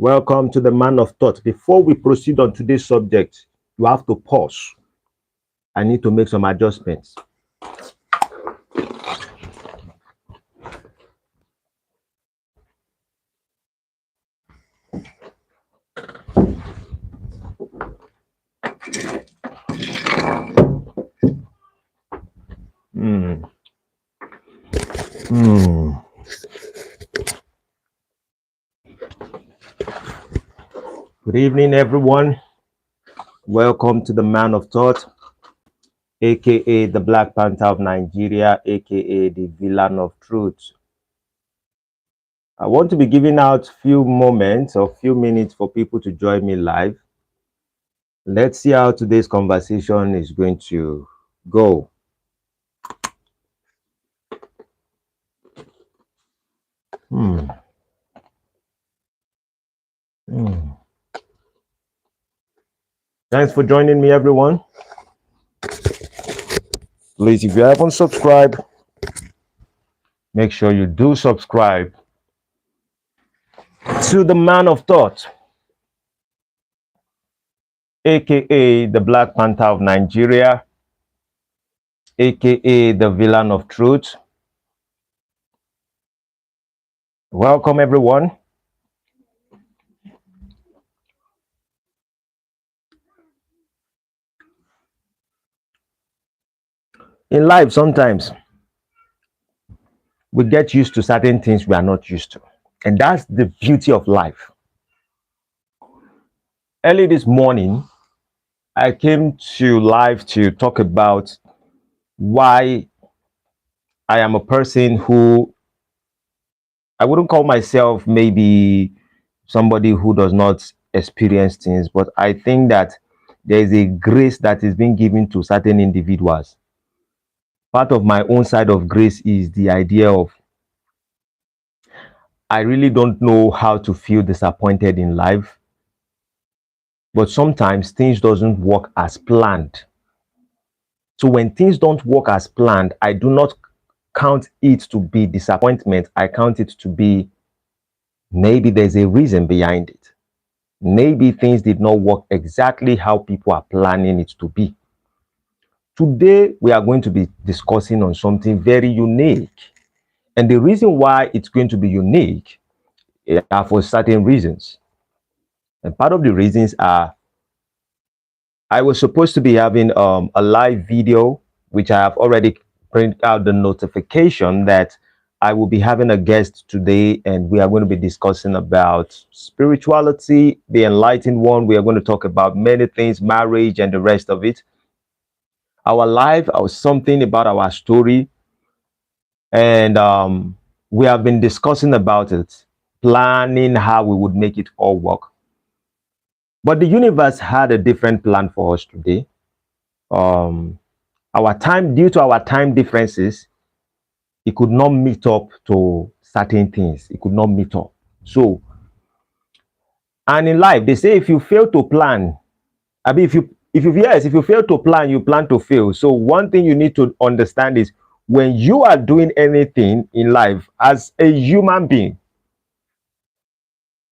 Welcome to the Man of Thought. Before we proceed on today's subject, you have to pause. I need to make some adjustments. Good evening, everyone. Welcome to the Man of Thought, aka the Black Panther of Nigeria, aka the Villain of Truth. I want to be giving out few moments or few minutes for people to join me live. Let's see how today's conversation is going to go. Thanks for joining me, everyone. Please, if you haven't subscribed, make sure you do subscribe to the Man of Thought, aka the Black Panther of Nigeria, aka the Villain of Truth. Welcome, everyone. In life, sometimes we get used to certain things we are not used to. And that's the beauty of life. Early this morning, I came to live to talk about why I am a person who I wouldn't call myself maybe somebody who does not experience things, but I think that there is a grace that is being given to certain individuals. Part of my own side of grace is the idea of I really don't know how to feel disappointed in life, but sometimes things doesn't work as planned. So when things don't work as planned, I do not count it to be disappointment. I count it to be maybe there's a reason behind it. Maybe things did not work exactly how people are planning it to be. Today, we are going to be discussing on something very unique. And the reason why it's going to be unique are for certain reasons. And part of the reasons are I was supposed to be having a live video, which I have already printed out the notification that I will be having a guest today, and we are going to be discussing about spirituality, the enlightened one. We are going to talk about many things, marriage and the rest of it. Our life, or something about our story, and we have been discussing about it, planning how we would make it all work. But the universe had a different plan for us today. Our time, due to our time differences, it could not meet up to certain things. It could not meet up. So, and in life, they say if you fail to plan, I mean, if you fail to plan, you plan to fail. So one thing you need to understand is when you are doing anything in life as a human being,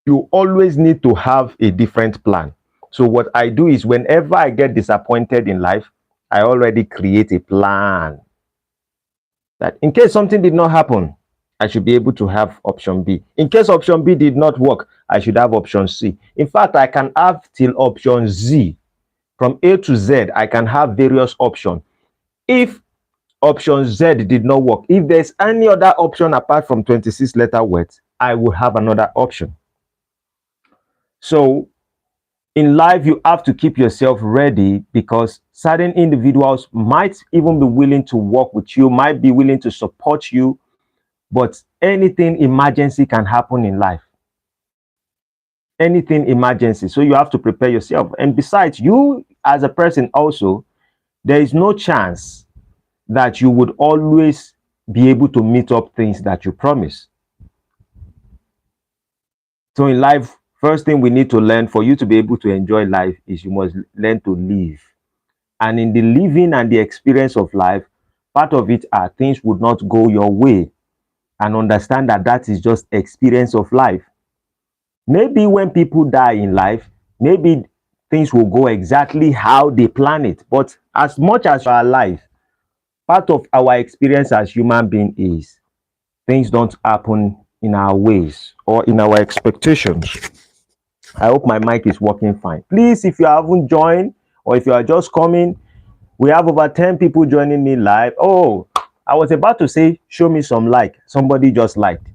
you always need to have a different plan. So what I do is whenever I get disappointed in life, I already create a plan that in case something did not happen, I should be able to have option B. In case option B did not work, I should have option C. In fact, I can have till option Z. From A to Z, I can have various options. If option Z did not work, if there's any other option apart from 26 letter words, I will have another option. So in life, you have to keep yourself ready because certain individuals might even be willing to work with you, might be willing to support you, but anything emergency can happen in life. Anything emergency. So you have to prepare yourself. And besides, you as a person also, there is no chance that you would always be able to meet up things that you promise. So in life, first thing we need to learn for you to be able to enjoy life is you must learn to live. And in the living and the experience of life, part of it are things would not go your way, and understand that that is just experience of life. Maybe when people die in life, maybe things will go exactly how they plan it. But as much as you are alive, part of our experience as human being is things don't happen in our ways or in our expectations. I hope my mic is working fine. Please, if you haven't joined or if you are just coming, we have over 10 people joining me live. Oh, I was about to say, show me some like. Somebody just liked.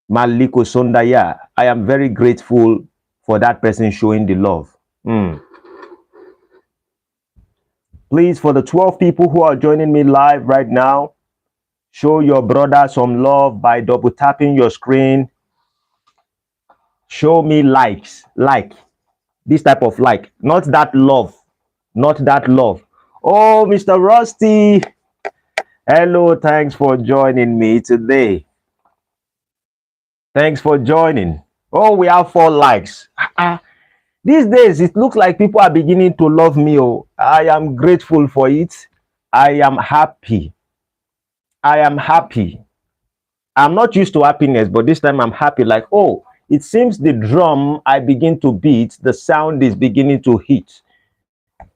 Maliko Sondaya. I am very grateful for that person showing the love. Please, for the 12 people who are joining me live right now, show your brother some love by double tapping your screen. Show me likes. Like. This type of like. Not that love. Not that love. Oh, Mr. Rusty. Hello. Thanks for joining me today. Thanks for joining. Oh, we have 4 likes. These days, it looks like people are beginning to love me. Oh, I am grateful for it. I am happy. I am happy. I'm not used to happiness, but this time I'm happy. Like, oh, it seems the drum I begin to beat, the sound is beginning to hit.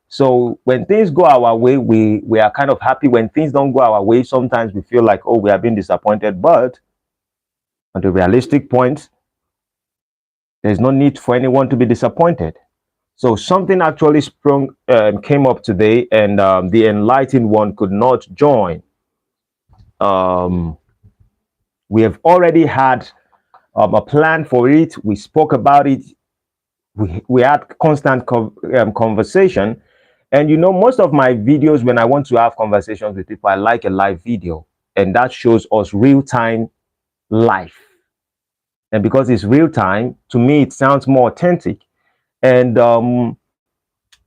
So when things go our way, we are kind of happy. When things don't go our way, sometimes we feel like, oh, we have been disappointed. But on the realistic point, there's no need for anyone to be disappointed. So something actually came up today, and the enlightened one could not join. We have already had a plan for it. We spoke about it. We had constant conversation. And you know, most of my videos, when I want to have conversations with people, I like a live video. And that shows us real-time life. And because it's real-time, to me, it sounds more authentic. And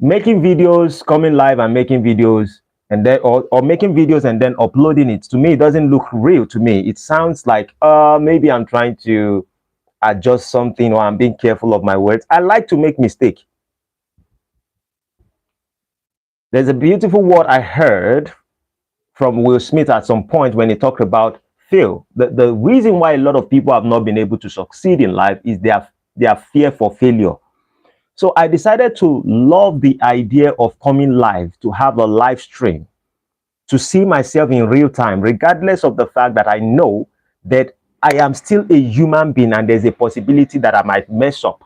making videos, coming live and making videos, and then or making videos and then uploading it, to me, it doesn't look real to me. It sounds like maybe I'm trying to adjust something or I'm being careful of my words. I like to make mistakes. There's a beautiful word I heard from Will Smith at some point when he talked about fail. The reason why a lot of people have not been able to succeed in life is their fear for failure. So I decided to love the idea of coming live, to have a live stream, to see myself in real time, regardless of the fact that I know that I am still a human being and there's a possibility that I might mess up.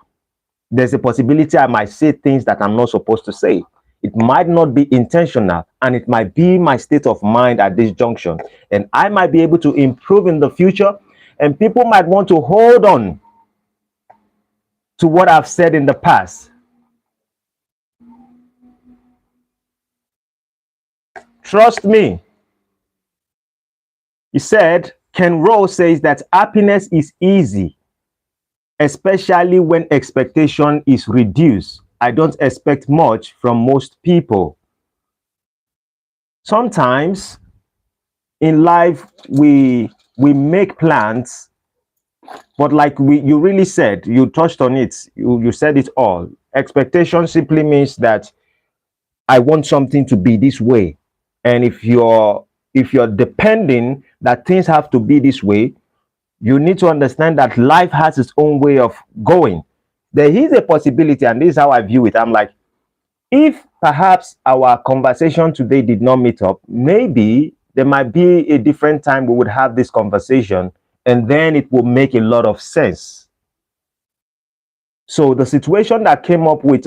There's a possibility I might say things that I'm not supposed to say. It might not be intentional, and it might be my state of mind at this junction. And I might be able to improve in the future, and people might want to hold on to what I've said in the past. Trust me. He said, Ken Rose says that happiness is easy, especially when expectation is reduced. I don't expect much from most people. Sometimes in life, we make plans, but like you really said, you touched on it, you said it all. Expectation simply means that I want something to be this way. And if you're depending that things have to be this way, you need to understand that life has its own way of going. There is a possibility, and this is how I view it. I'm like, if perhaps our conversation today did not meet up, maybe there might be a different time we would have this conversation, and then it will make a lot of sense. So the situation that came up with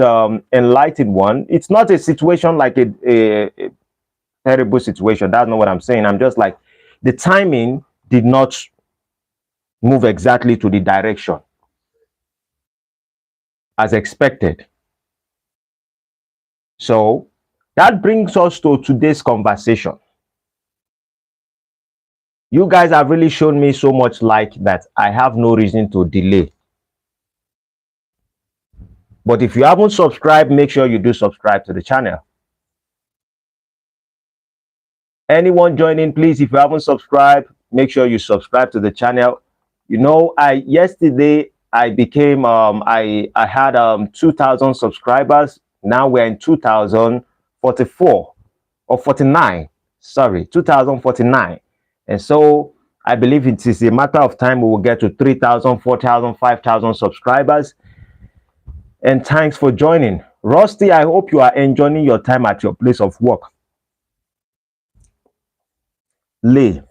Enlightened One, it's not a situation like a terrible situation. That's not what I'm saying. I'm just like, the timing did not move exactly to the direction as expected. So that brings us to today's conversation. You guys have really shown me so much like that I have no reason to delay. But if you haven't subscribed, make sure you do subscribe to the channel. Anyone joining, please, if you haven't subscribed, make sure you subscribe to the channel. You know, yesterday I became I had 2,000 subscribers. Now we're in 2,044 or 49. Sorry, 2,049. And so I believe it is a matter of time we will get to 3,000, 4,000, 5,000 subscribers. And thanks for joining. Rusty, I hope you are enjoying your time at your place of work. Lee.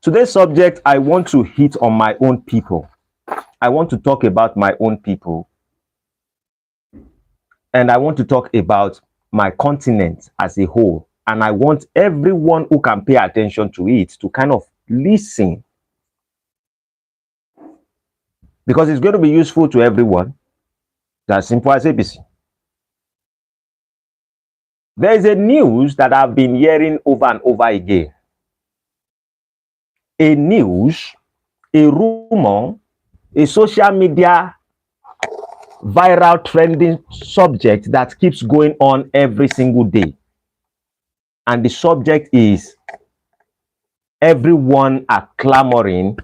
Today's subject, I want to hit on my own people. I want to talk about my own people. And I want to talk about my continent as a whole. And I want everyone who can pay attention to it to kind of listen. Because it's going to be useful to everyone. That's simple as ABC. There is a news that I've been hearing over and over again. A news, a rumor, a social media viral trending subject that keeps going on every single day. And the subject is everyone are clamoring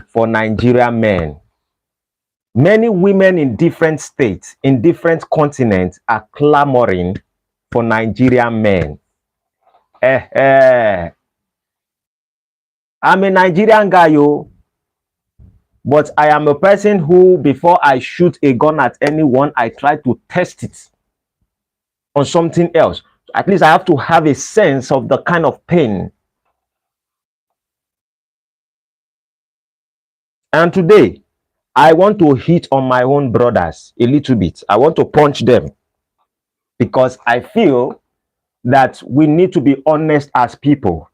for Nigerian men. Many women in different states, in different continents are clamoring for Nigerian men. I'm a Nigerian guy, but I am a person who, before I shoot a gun at anyone, I try to test it on something else. At least I have to have a sense of the kind of pain. And today, I want to hit on my own brothers a little bit. I want to punch them because I feel that we need to be honest as people.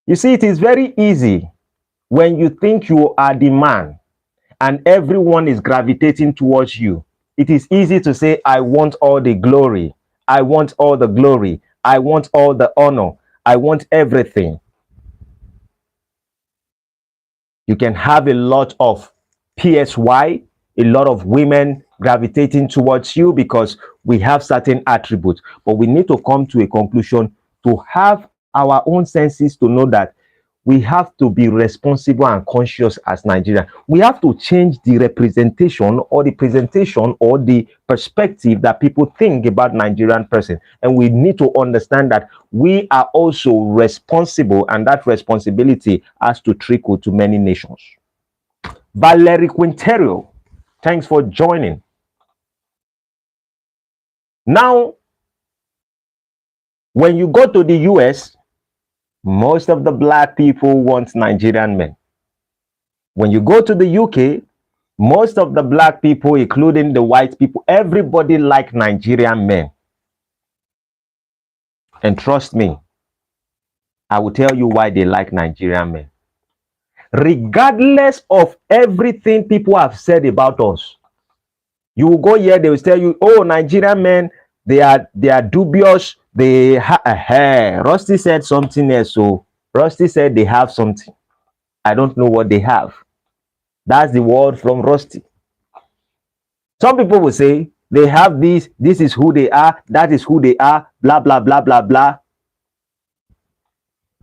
You see, it is very easy when you think you are the man and everyone is gravitating towards you. It is easy to say, I want all the glory. I want all the glory. I want all the honor. I want everything. You can have a lot of PSY, a lot of women gravitating towards you because we have certain attributes. But we need to come to a conclusion to have our own senses to know that we have to be responsible and conscious as Nigerians. We have to change the representation or the presentation or the perspective that people think about Nigerian person. And we need to understand that we are also responsible, and that responsibility has to trickle to many nations. Valerie Quinterio, thanks for joining. Now, when you go to the US, most of the black people want Nigerian men. When you go to the UK, most of the black people, including the white people, everybody like Nigerian men. And trust me, I will tell you why they like Nigerian men. Regardless of everything people have said about us, you will go here, they will tell you, oh, Nigerian men, they are dubious. Rusty said something else. So Rusty said they have something. I don't know what they have. That's the word from Rusty. Some people will say they have this is who they are, that is who they are, blah, blah, blah, blah, blah.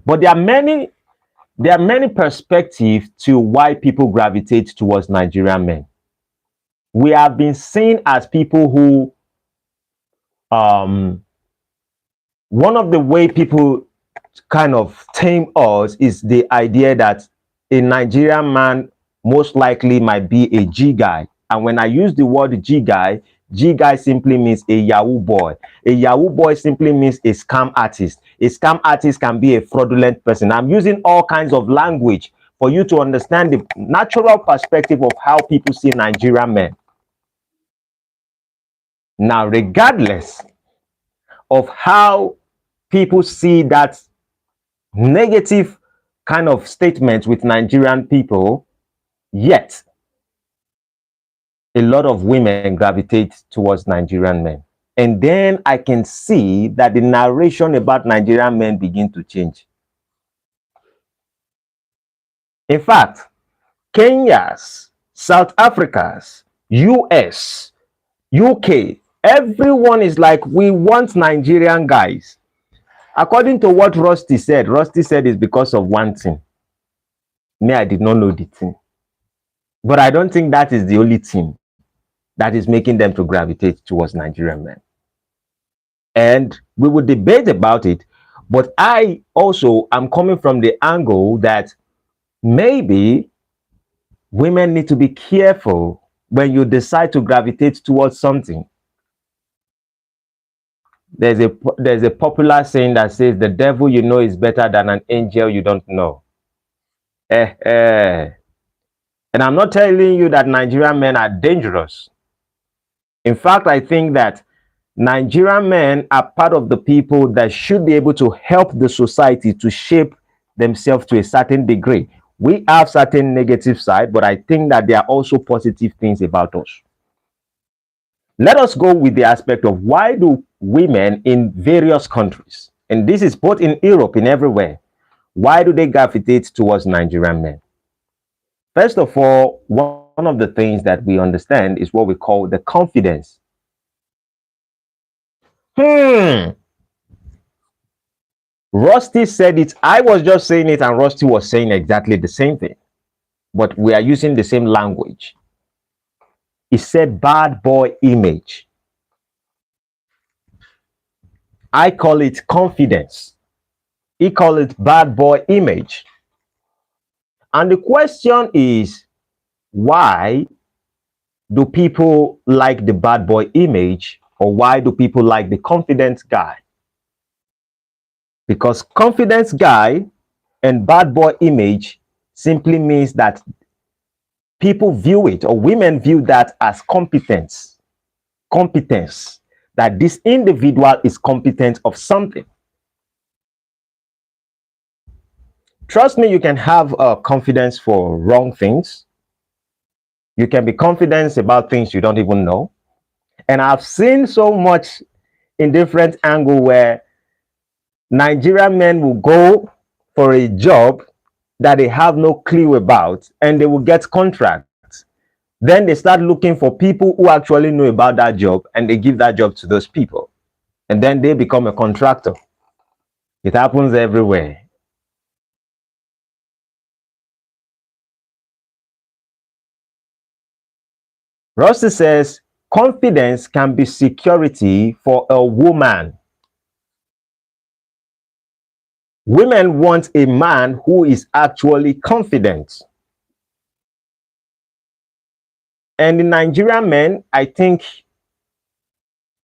But there are many perspectives to why people gravitate towards Nigerian men. We have been seen as people who, one of the way people kind of tame us is the idea that a Nigerian man most likely might be a G guy. And when I use the word G guy simply means a Yahoo boy. A Yahoo boy simply means a scam artist. A scam artist can be a fraudulent person. I'm using all kinds of language for you to understand the natural perspective of how people see Nigerian men. Now, regardless of how people see that negative kind of statement with Nigerian people, yet a lot of women gravitate towards Nigerian men. And then I can see that the narration about Nigerian men begin to change. In fact, Kenya's, South Africa's, US, UK, everyone is like, we want Nigerian guys. According to what Rusty said it's because of one thing. Me, I did not know the thing. But I don't think that is the only thing that is making them to gravitate towards Nigerian men. And we will debate about it. But I also am coming from the angle that maybe women need to be careful when you decide to gravitate towards something. There's a popular saying that says the devil you know is better than an angel you don't know. And I'm not telling you that Nigerian men are dangerous. In fact, I think that Nigerian men are part of the people that should be able to help the society to shape themselves to a certain degree. We have certain negative side, but I think that there are also positive things about us. Let us go with the aspect of why do women in various countries, and this is both in Europe and everywhere, why do they gravitate towards Nigerian men? First of all, one of the things that we understand is what we call the confidence. Rusty said it. I was just saying it, and Rusty was saying exactly the same thing, but we are using the same language. He said bad boy image. I call it confidence. He call it bad boy image. And the question is, why do people like the bad boy image, or why do people like the confidence guy? Because confidence guy and bad boy image simply means that people view it, or women view that as competence, that this individual is competent of something. Trust me, you can have confidence for wrong things. You can be confident about things you don't even know. And I've seen so much in different angle where Nigerian men will go for a job that they have no clue about, and they will get contracts. Then they start looking for people who actually know about that job, and they give that job to those people. And then they become a contractor. It happens everywhere. Rusty says confidence can be security for a woman. Women want a man who is actually confident. And the Nigerian men, I think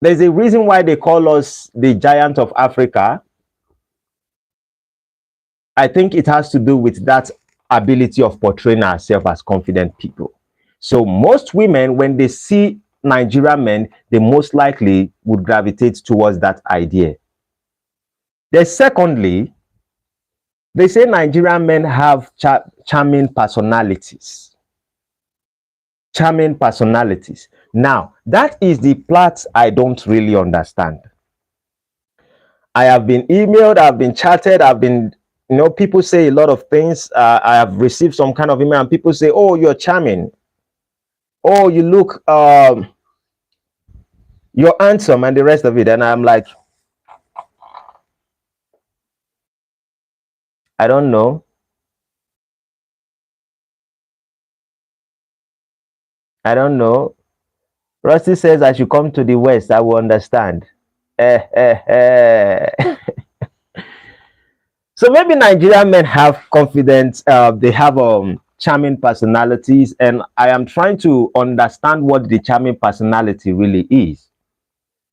there's a reason why they call us the giant of Africa. I think it has to do with that ability of portraying ourselves as confident people. So most women, when they see Nigerian men, they most likely would gravitate towards that idea. Then secondly, they say Nigerian men have charming personalities. Charming personalities. Now, that is the part I don't really understand. I have been emailed, I've been chatted, people say a lot of things. I have received some kind of email and people say, oh, you're charming. Oh, you look, you're handsome and the rest of it. And I'm like, I don't know. I don't know. Rusty says I should come to the West. I will understand. So maybe Nigerian men have confidence. They have charming personalities, and I am trying to understand what the charming personality really is.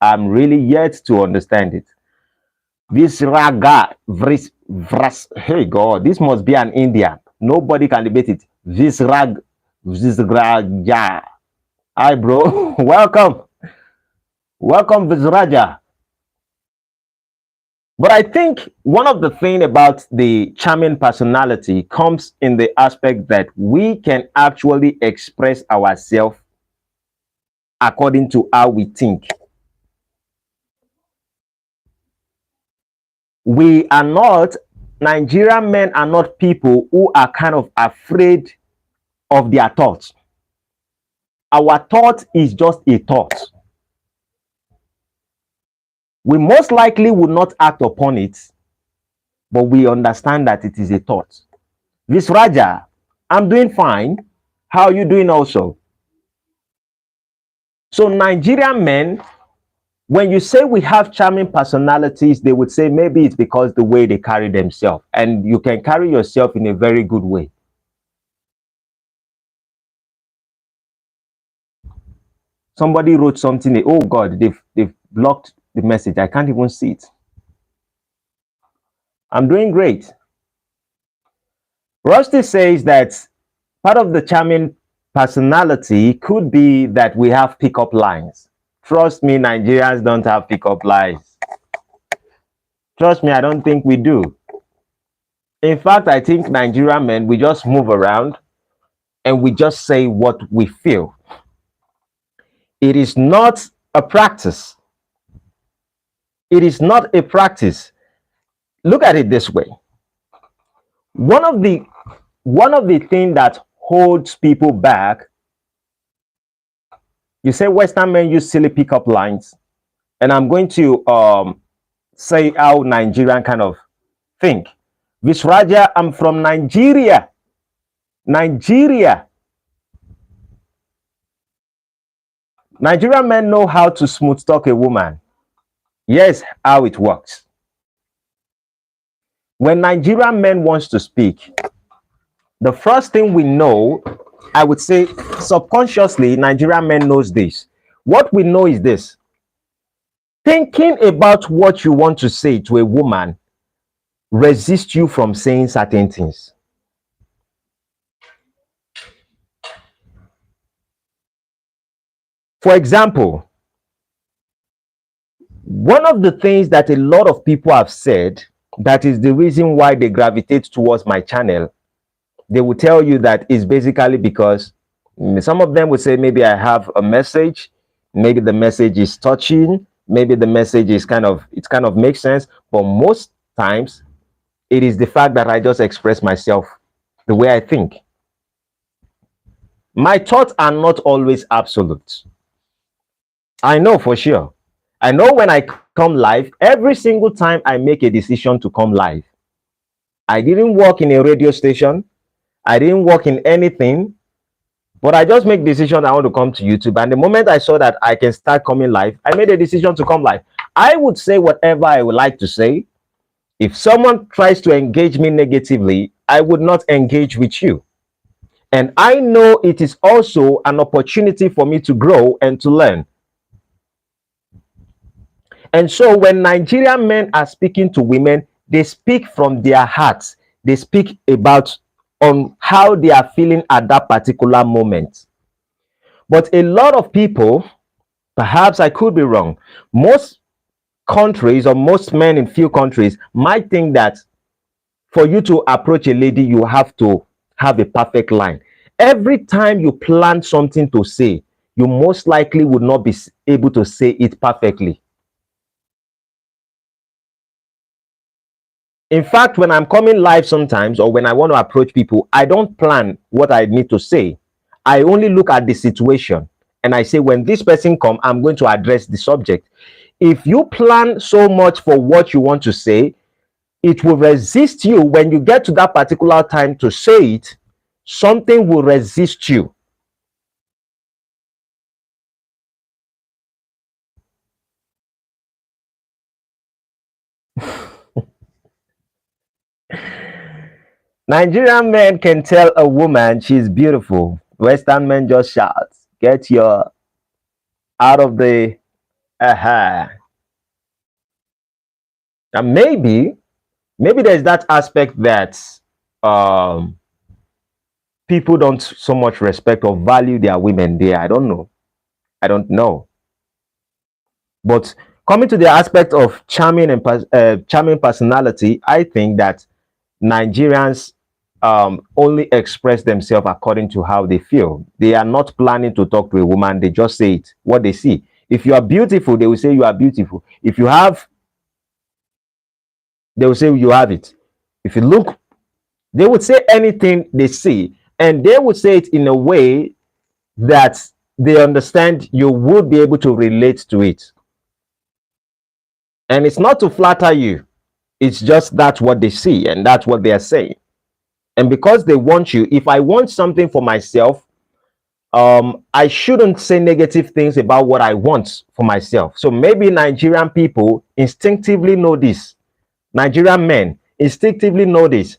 I'm really yet to understand it. Visraga, hey God, this must be an Indian. Nobody can debate it. Visraja. Hi, bro. Welcome. Welcome, Visraja. But I think one of the things about the charming personality comes in the aspect that we can actually express ourselves according to how we think. We are not, Nigerian men are not people who are kind of afraid of their thoughts. Our thought is just a thought. We most likely would not act upon it, but we understand that it is a thought. Visraja, I'm doing fine. How are you doing also? So Nigerian men When you say we have charming personalities, they would say maybe it's because the way they carry themselves, and you can carry yourself in a very good way. Somebody wrote something. Oh God, they've blocked the message. I can't even see it. I'm doing great. Rusty says that part of the charming personality could be that we have pickup lines. Trust me, Nigerians don't have pickup lines. Trust me, I don't think we do. In fact, I think Nigerian men, we just move around and we just say what we feel. It is not a practice. It is not a practice. Look at it this way. One of the things that holds people back, you say Western men use silly pickup lines, and I'm going to say how Nigerian kind of think. Visraja, I'm from Nigeria. Nigeria. Nigerian men know how to smooth talk a woman. Yes, how it works. When Nigerian men wants to speak, the first thing we know, I would say subconsciously, Nigerian men knows this. What we know is this. Thinking about what you want to say to a woman resists you from saying certain things. For example, one of the things that a lot of people have said that is the reason why they gravitate towards my channel, they will tell you that is basically because some of them would say maybe I have a message, maybe the message is touching, maybe the message is kind of makes sense, but most times it is the fact that I just express myself the way I think. My thoughts are not always absolute. I know for sure. I know when I come live, every single time I make a decision to come live, I didn't work in a radio station, I didn't work in anything, but I just make decision I want to come to YouTube. And the moment I saw that I can start coming live, I made a decision to come live. I would say whatever I would like to say. If someone tries to engage me negatively, I would not engage with you. And I know it is also an opportunity for me to grow and to learn. And so when Nigerian men are speaking to women, they speak from their hearts. They speak about on how they are feeling at that particular moment. But a lot of people, perhaps I could be wrong, most countries or most men in few countries might think that for you to approach a lady, you have to have a perfect line. Every time you plan something to say, you most likely would not be able to say it perfectly. In fact, when I'm coming live sometimes, or when I want to approach people, I don't plan what I need to say. I only look at the situation and I say, when this person comes, I'm going to address the subject. If you plan so much for what you want to say, it will resist you. When you get to that particular time to say it, something will resist you. Nigerian men can tell a woman she's beautiful. Western men just shout, get your out of the And maybe there's that aspect that people don't so much respect or value their women there. I don't know. But coming to the aspect of charming and charming personality, I think that Nigerians only express themselves according to how they feel. They are not planning to talk to a woman. They just say it, what they see. If you are beautiful, they will say you are beautiful. If you have, they will say you have it. If you look, they would say anything they see, and they would say it in a way that they understand you would be able to relate to it. And it's not to flatter you. It's just that's what they see and that's what they are saying. And because they want you, if I want something for myself, I shouldn't say negative things about what I want for myself. So maybe Nigerian people instinctively know this. Nigerian men instinctively know this.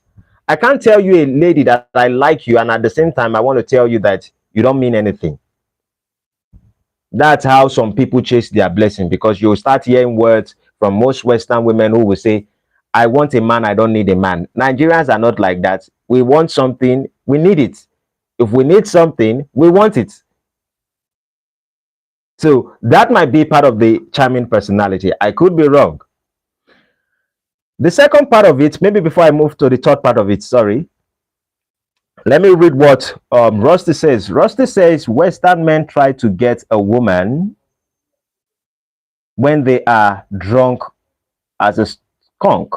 I can't tell you a lady that I like you, and at the same time, I want to tell you that you don't mean anything. That's how some people chase their blessing, because you'll start hearing words from most Western women who will say, I want a man, I don't need a man. Nigerians are not like that. We want something, we need it. If we need something, we want it. So that might be part of the charming personality. I could be wrong. The second part of it, maybe before I move to the third part of it, sorry, let me read what Rusty says. Rusty says Western men try to get a woman when they are drunk as a skunk.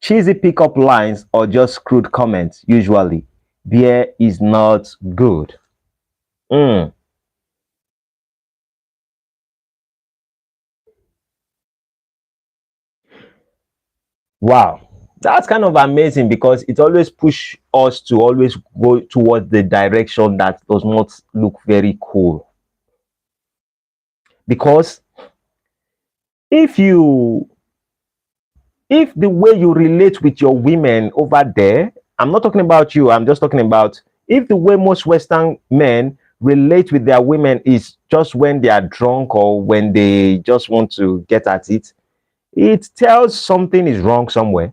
Cheesy pickup lines or just crude comments, usually. Beer is not good. Mm. Wow. That's kind of amazing, because it always push us to always go towards the direction that does not look very cool. Because if you if the way you relate with your women over there, I'm not talking about you, I'm just talking about if the way most Western men relate with their women is just when they are drunk or when they just want to get at it, it tells something is wrong somewhere.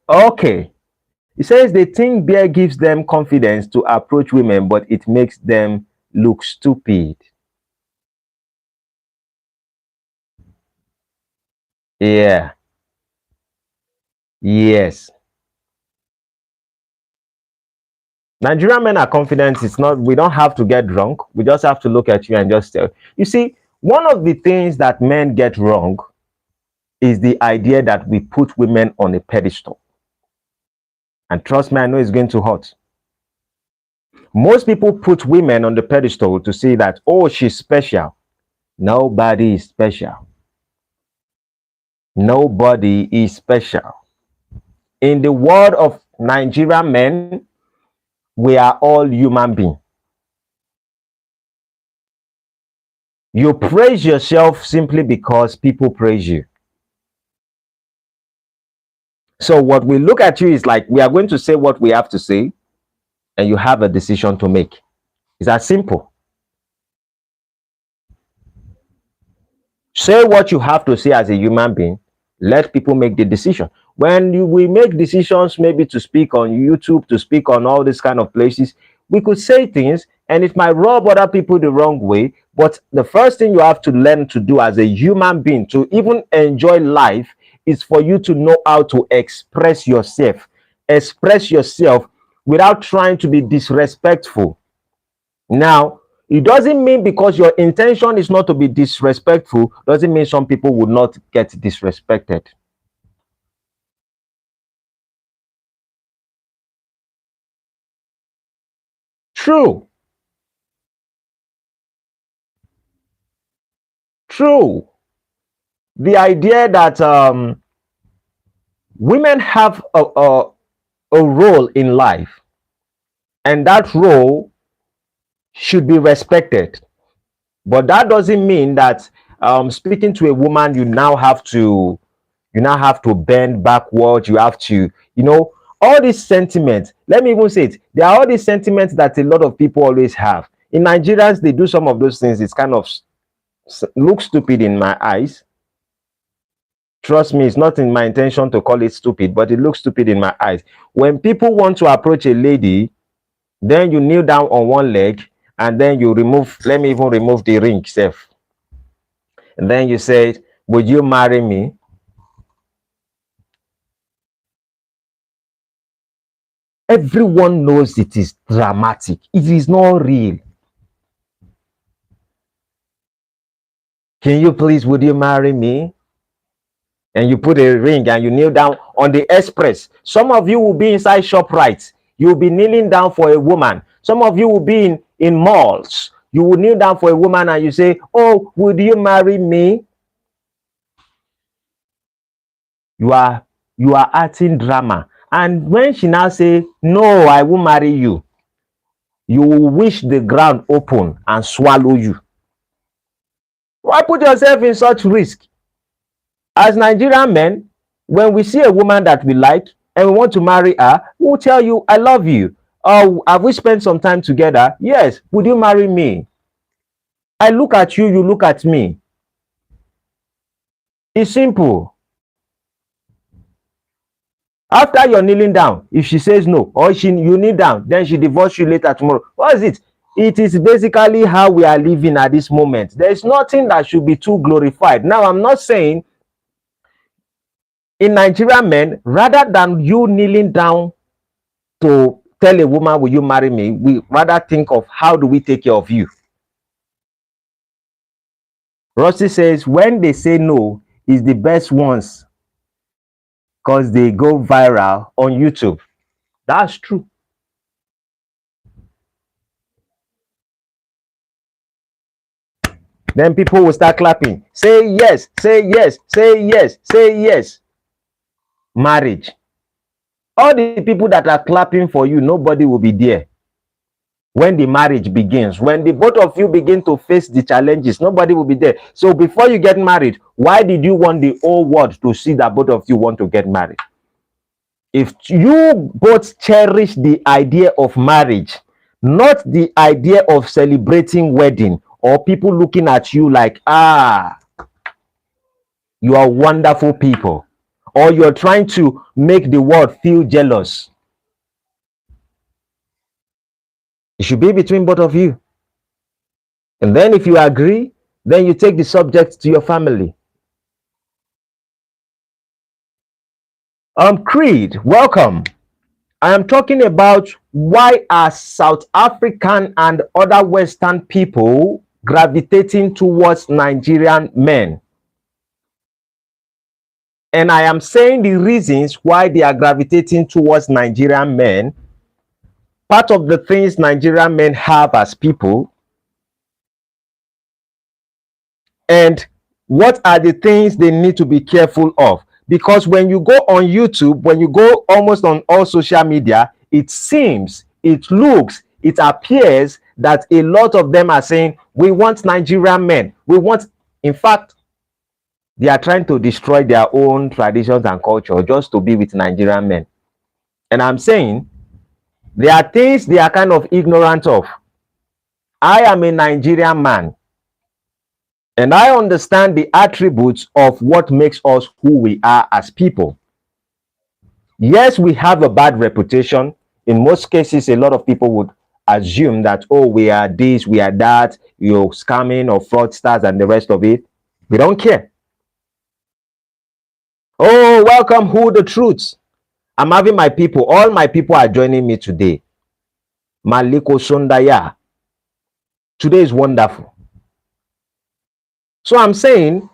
Okay. It says they think beer gives them confidence to approach women, but it makes them look stupid. Yeah. Yes. Nigerian men are confident. It's not, we don't have to get drunk. We just have to look at you and just tell. You see, one of the things that men get wrong is the idea that we put women on a pedestal. And trust me, I know it's going to hurt. Most people put women on the pedestal to say that, oh, she's special. Nobody is special. Nobody is special. In the world of Nigerian men, we are all human beings. You praise yourself simply because people praise you. So what we look at you is like, we are going to say what we have to say, and you have a decision to make. It's that simple. Say what you have to say as a human being. Let people make the decision. When we make decisions, maybe to speak on YouTube, to speak on all these kind of places, we could say things and it might rub other people the wrong way. But the first thing you have to learn to do as a human being to even enjoy life is for you to know how to express yourself. Express yourself without trying to be disrespectful. Now, it doesn't mean because your intention is not to be disrespectful, doesn't mean some people would not get disrespected. True, true. The idea that women have a role in life, and that role should be respected. But that doesn't mean that speaking to a woman, you now have to bend backward. You have to, all these sentiments. Let me even say it. There are all these sentiments that a lot of people always have. In Nigerians, they do some of those things. It's kind of looks stupid in my eyes. Trust me, it's not in my intention to call it stupid, but it looks stupid in my eyes. When people want to approach a lady, then you kneel down on one leg and then you remove, let me even remove the ring itself. And then you say, would you marry me? Everyone knows it is dramatic. It is not real. Can you please, would you marry me? And you put a ring and you kneel down on the express. Some of you will be inside ShopRite. You will be kneeling down for a woman. Some of you will be in malls. You will kneel down for a woman and you say, oh, would you marry me? You are you are acting drama. And when she now say, no, I won't marry you, you will wish the ground open and swallow you. Why put yourself in such risk? As Nigerian men, when we see a woman that we like and we want to marry her, we'll tell you, I love you. Oh, have we spent some time together? Yes. Would you marry me? I look at you, you look at me. It's simple. After you're kneeling down, if she says no, or you kneel down, then she divorce you later tomorrow. What is it? It is basically how we are living at this moment. There is nothing that should be too glorified. Now, I'm not saying in Nigerian men, rather than you kneeling down to tell a woman, will you marry me? We rather think of how do we take care of you. Rossi says, when they say no, is the best ones because they go viral on YouTube. That's true. Then people will start clapping. Say yes, say yes, say yes, say yes. Marriage. All the people that are clapping for you, nobody will be there. When the marriage begins, when the both of you begin to face the challenges, nobody will be there. So before you get married, why did you want the whole world to see that both of you want to get married? If you both cherish the idea of marriage, not the idea of celebrating wedding or people looking at you like, you are wonderful people, or you're trying to make the world feel jealous, it should be between both of you. And then if you agree, then you take the subject to your family. Creed, welcome. I am talking about why are South African and other Western people gravitating towards Nigerian men. And I am saying the reasons why they are gravitating towards Nigerian men. Part of the things Nigerian men have as people, and what are the things they need to be careful of. Because when you go on YouTube, when you go almost on all social media, it seems, it looks, it appears that a lot of them are saying, we want Nigerian men. We want, in fact, they are trying to destroy their own traditions and culture just to be with Nigerian men. And I'm saying, there are things they are kind of ignorant of. I am a Nigerian man, and I understand the attributes of what makes us who we are as people. Yes, we have a bad reputation. In most cases, a lot of people would assume that, oh, we are this, we are that, you're scamming or fraudsters and the rest of it. We don't care. Oh, welcome, Who the Truths. I'm having my people, all my people are joining me today. Maliko Sundaya. Today is wonderful. So I'm saying,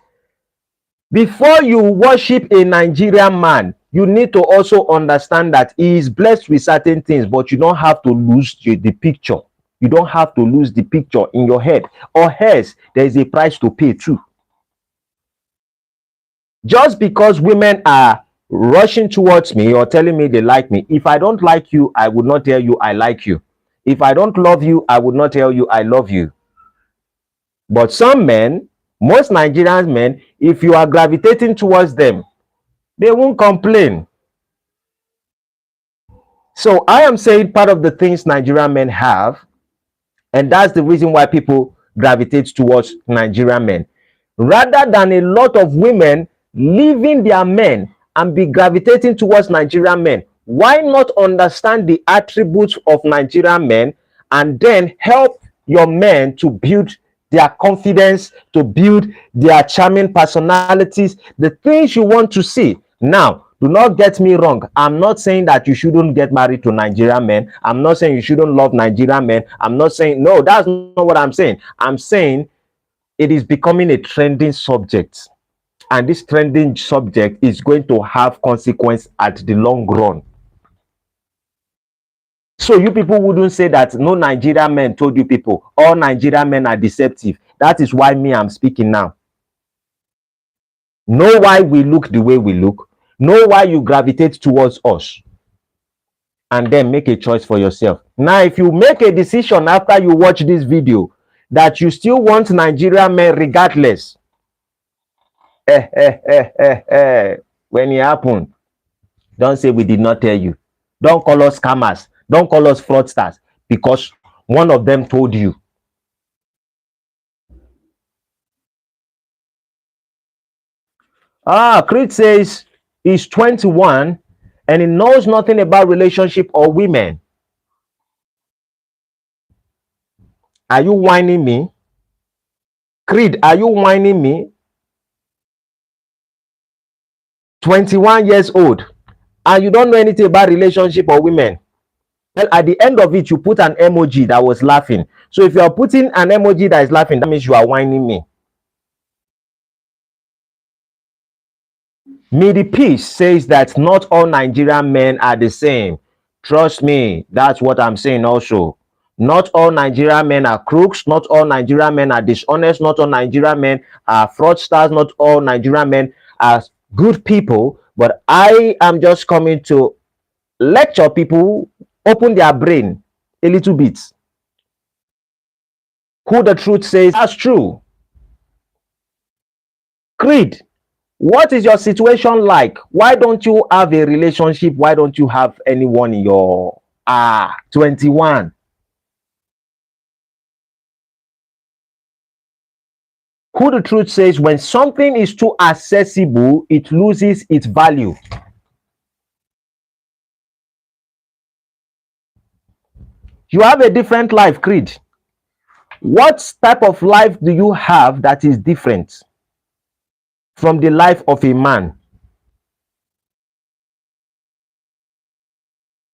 before you worship a Nigerian man, you need to also understand that he is blessed with certain things, but you don't have to lose the picture. You don't have to lose the picture in your head, or else there is a price to pay too. Just because women are rushing towards me or telling me they like me, if I don't like you, I would not tell you I like you. If I don't love you, I would not tell you I love you. But some men, most Nigerian men, if you are gravitating towards them, they won't complain. So I am saying part of the things Nigerian men have, and that's the reason why people gravitate towards Nigerian men, rather than a lot of women leaving their men and be gravitating towards Nigerian men. Why not understand the attributes of Nigerian men and then help your men to build their confidence, to build their charming personalities, the things you want to see. Now, do not get me wrong. I'm not saying that you shouldn't get married to Nigerian men. I'm not saying you shouldn't love Nigerian men. I'm not saying, no, that's not what I'm saying. I'm saying it is becoming a trending subject. And this trending subject is going to have consequence at the long run. So you people wouldn't say that no Nigerian men told you people, all Nigerian men are deceptive. That is why me, I'm speaking now. Know why we look the way we look. Know why you gravitate towards us. and then make a choice for yourself. Now, if you make a decision after you watch this video that you still want Nigerian men regardless, when it happen, don't say we did not tell you. Don't call us scammers. Don't call us fraudsters because one of them told you. Creed says he's 21 and he knows nothing about relationship or women. Are you whining me? Creed, are you whining me? 21 years old and you don't know anything about relationship or women. Well, at the end of it, you put an emoji that was laughing. So if you are putting an emoji that is laughing, that means you are whining me. Midi Peace says that not all Nigerian men are the same. Trust me, that's what I'm saying also. Not all Nigerian men are crooks. Not all Nigerian men are dishonest. Not all Nigerian men are fraudsters. Not all Nigerian men are good people. But I am just coming to lecture people, open their brain a little bit. Who the truth says that's true. Creed, what is your situation like? Why don't you have a relationship? Why don't you have anyone in your 21? Who the truth says when something is too accessible, it loses its value. You have a different life, Creed. What type of life do you have that is different from the life of a man?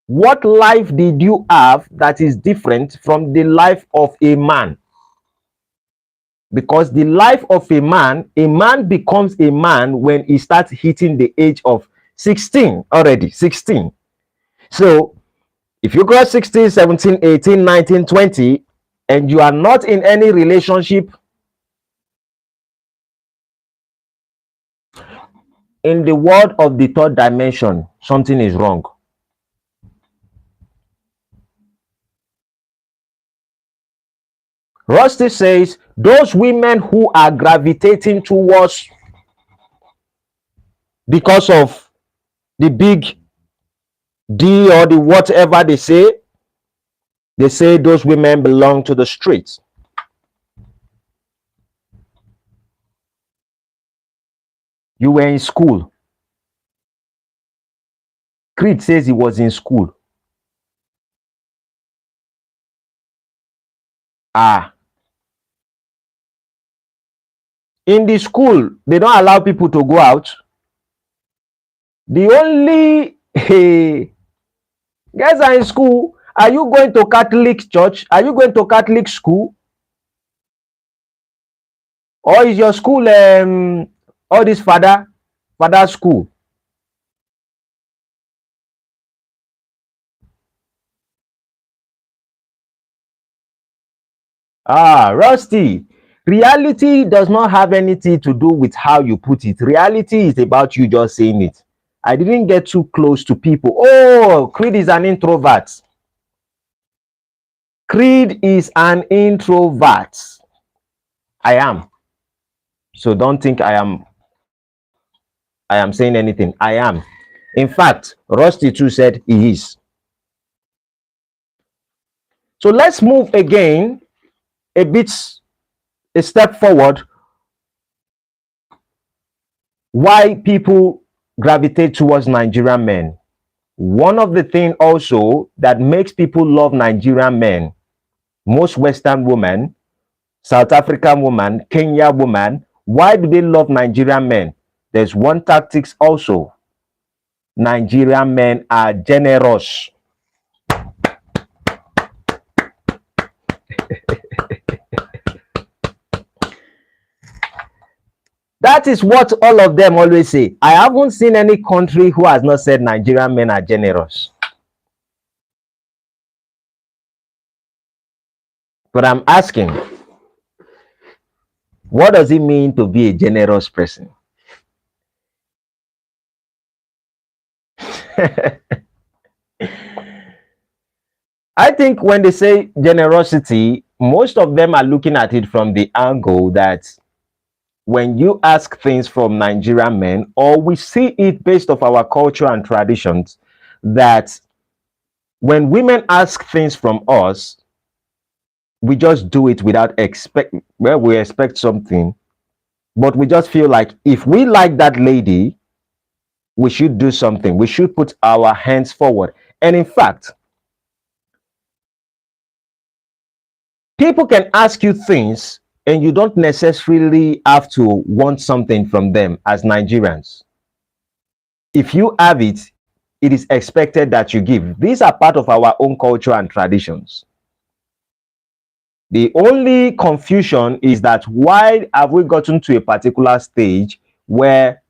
What life did you have that is different from the life of a man? Because the life of a man becomes a man when he starts hitting the age of 16 already, 16. So if you cross 16, 17, 18, 19, 20, and you are not in any relationship, in the world of the third dimension, something is wrong. Rusty says, those women who are gravitating towards because of the big D or the whatever they say those women belong to the streets. You were in school. Creed says he was in school. In the school, they don't allow people to go out. The only guys are in school. Are you going to Catholic church? Are you going to Catholic school? Or is your school all this father school? Rusty, reality does not have anything to do with how you put it. Reality is about you just saying it. I didn't get too close to people. Oh, Creed is an introvert. Creed is an introvert. I am. So don't think I am saying anything. I am. In fact, Rusty too said he is. So let's move again a step forward. Why people gravitate towards Nigerian men. One of the things also that makes people love Nigerian men, most Western women, South African women, Kenya women, why do they love Nigerian men? There's one tactics also. Nigerian men are generous. That is what all of them always say. I haven't seen any country who has not said Nigerian men are generous. But I'm asking, what does it mean to be a generous person? I think when they say generosity, most of them are looking at it from the angle that when you ask things from Nigerian men, or we see it based off our culture and traditions, that when women ask things from us, we just do it without we expect something, but we just feel like if we like that lady, we should do something. We should put our hands forward. And in fact, people can ask you things and you don't necessarily have to want something from them as Nigerians. If you have it, it is expected that you give. These are part of our own culture and traditions. The only confusion is that why have we gotten to a particular stage where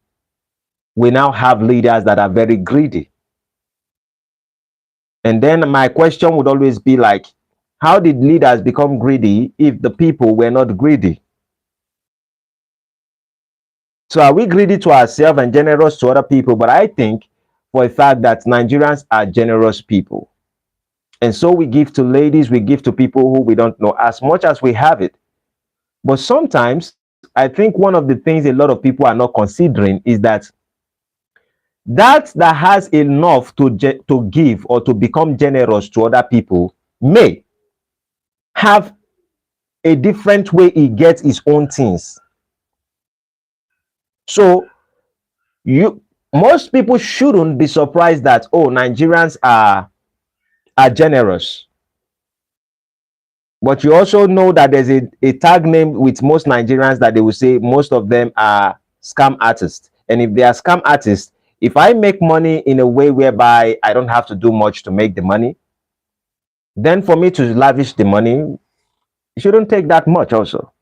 we now have leaders that are very greedy? And then my question would always be like, how did leaders become greedy if the people were not greedy? So are we greedy to ourselves and generous to other people? But I think for a fact that Nigerians are generous people. And so we give to ladies, we give to people who we don't know as much as we have it. But sometimes I think one of the things a lot of people are not considering is that has enough to give or to become generous to other people may have a different way he gets his own things. So you most people shouldn't be surprised that, oh, Nigerians are generous. But you also know that there's a tag name with most Nigerians that they will say most of them are scam artists. And if they are scam artists, if I make money in a way whereby I don't have to do much to make the money, then for me to lavish the money, it shouldn't take that much also.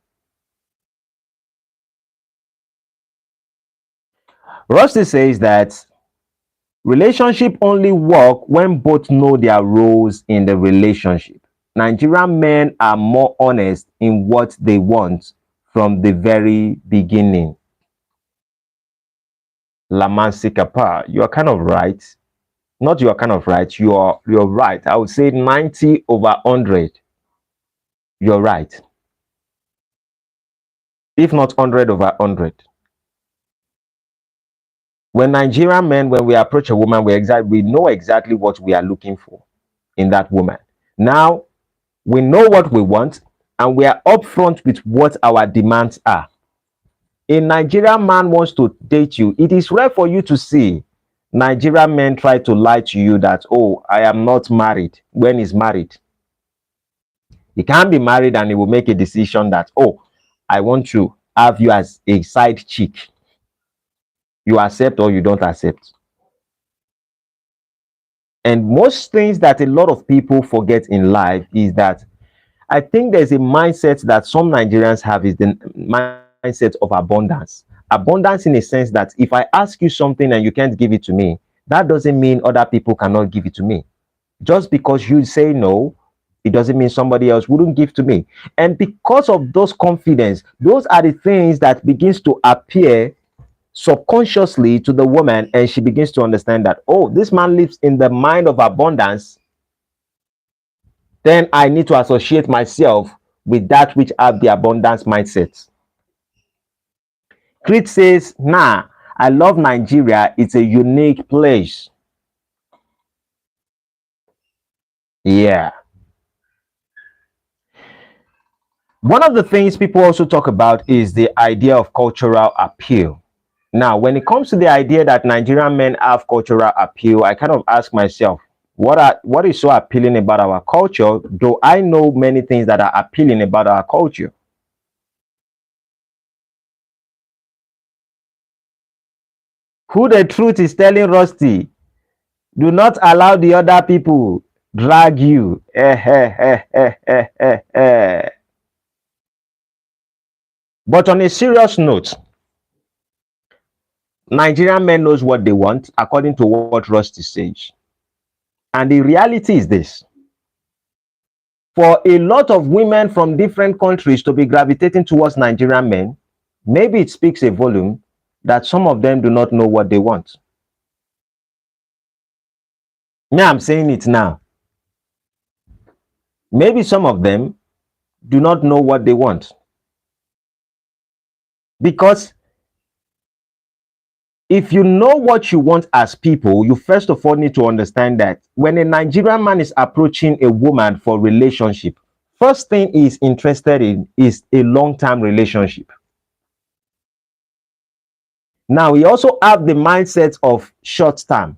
Rusty says that relationship only work when both know their roles in the relationship. Nigerian men are more honest in what they want from the very beginning. Lamansi Kappa, you are kind of right. Not you are kind of right, you're right. I would say 90 over 100. You're right. If not 100 over 100. When Nigerian men, when we approach a woman, we know exactly what we are looking for in that woman. Now, we know what we want and we are upfront with what our demands are. A Nigerian man wants to date you. It is rare for you to see Nigerian men try to lie to you that, oh, I am not married, when he's married. He can't be married and he will make a decision that, oh, I want to have you as a side chick. You accept or you don't accept. And most things that a lot of people forget in life is that I think there's a mindset that some Nigerians have, is the mindset of abundance. Abundance in a sense that if I ask you something and you can't give it to me, that doesn't mean other people cannot give it to me. Just because you say no, it doesn't mean somebody else wouldn't give to me. And because of those confidence, those are the things that begins to appear subconsciously to the woman, and she begins to understand that, oh, this man lives in the mind of abundance, then I need to associate myself with that which have the abundance mindset. Creed says, nah, I love Nigeria. It's a unique place. Yeah. One of the things people also talk about is the idea of cultural appeal. Now, when it comes to the idea that Nigerian men have cultural appeal, I kind of ask myself, what is so appealing about our culture? Though I know many things that are appealing about our culture. Who the truth is telling Rusty, do not allow the other people drag you. But on a serious note, Nigerian men knows what they want, according to what Rusty says. And the reality is this. For a lot of women from different countries to be gravitating towards Nigerian men, maybe it speaks a volume that some of them do not know what they want. Me, I'm saying it now. Maybe some of them do not know what they want. Because if you know what you want as people, you first of all need to understand that when a Nigerian man is approaching a woman for relationship, first thing he's interested in is a long-term relationship. Now, he also have the mindset of short term,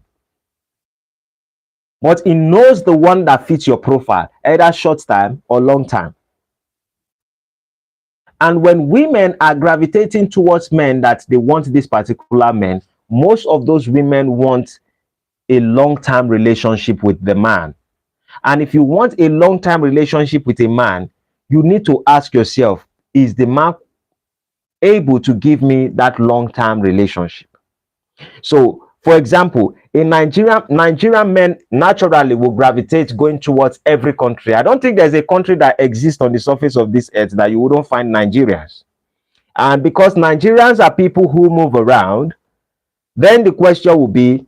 but he knows the one that fits your profile, either short term or long term. And when women are gravitating towards men that they want this particular man, most of those women want a long-term relationship with the man. And if you want a long-term relationship with a man, you need to ask yourself, is the man able to give me that long-term relationship? So, for example, a Nigerian men naturally will gravitate going towards every country. I don't think there's a country that exists on the surface of this earth that you wouldn't find Nigerians. And because Nigerians are people who move around, then the question will be,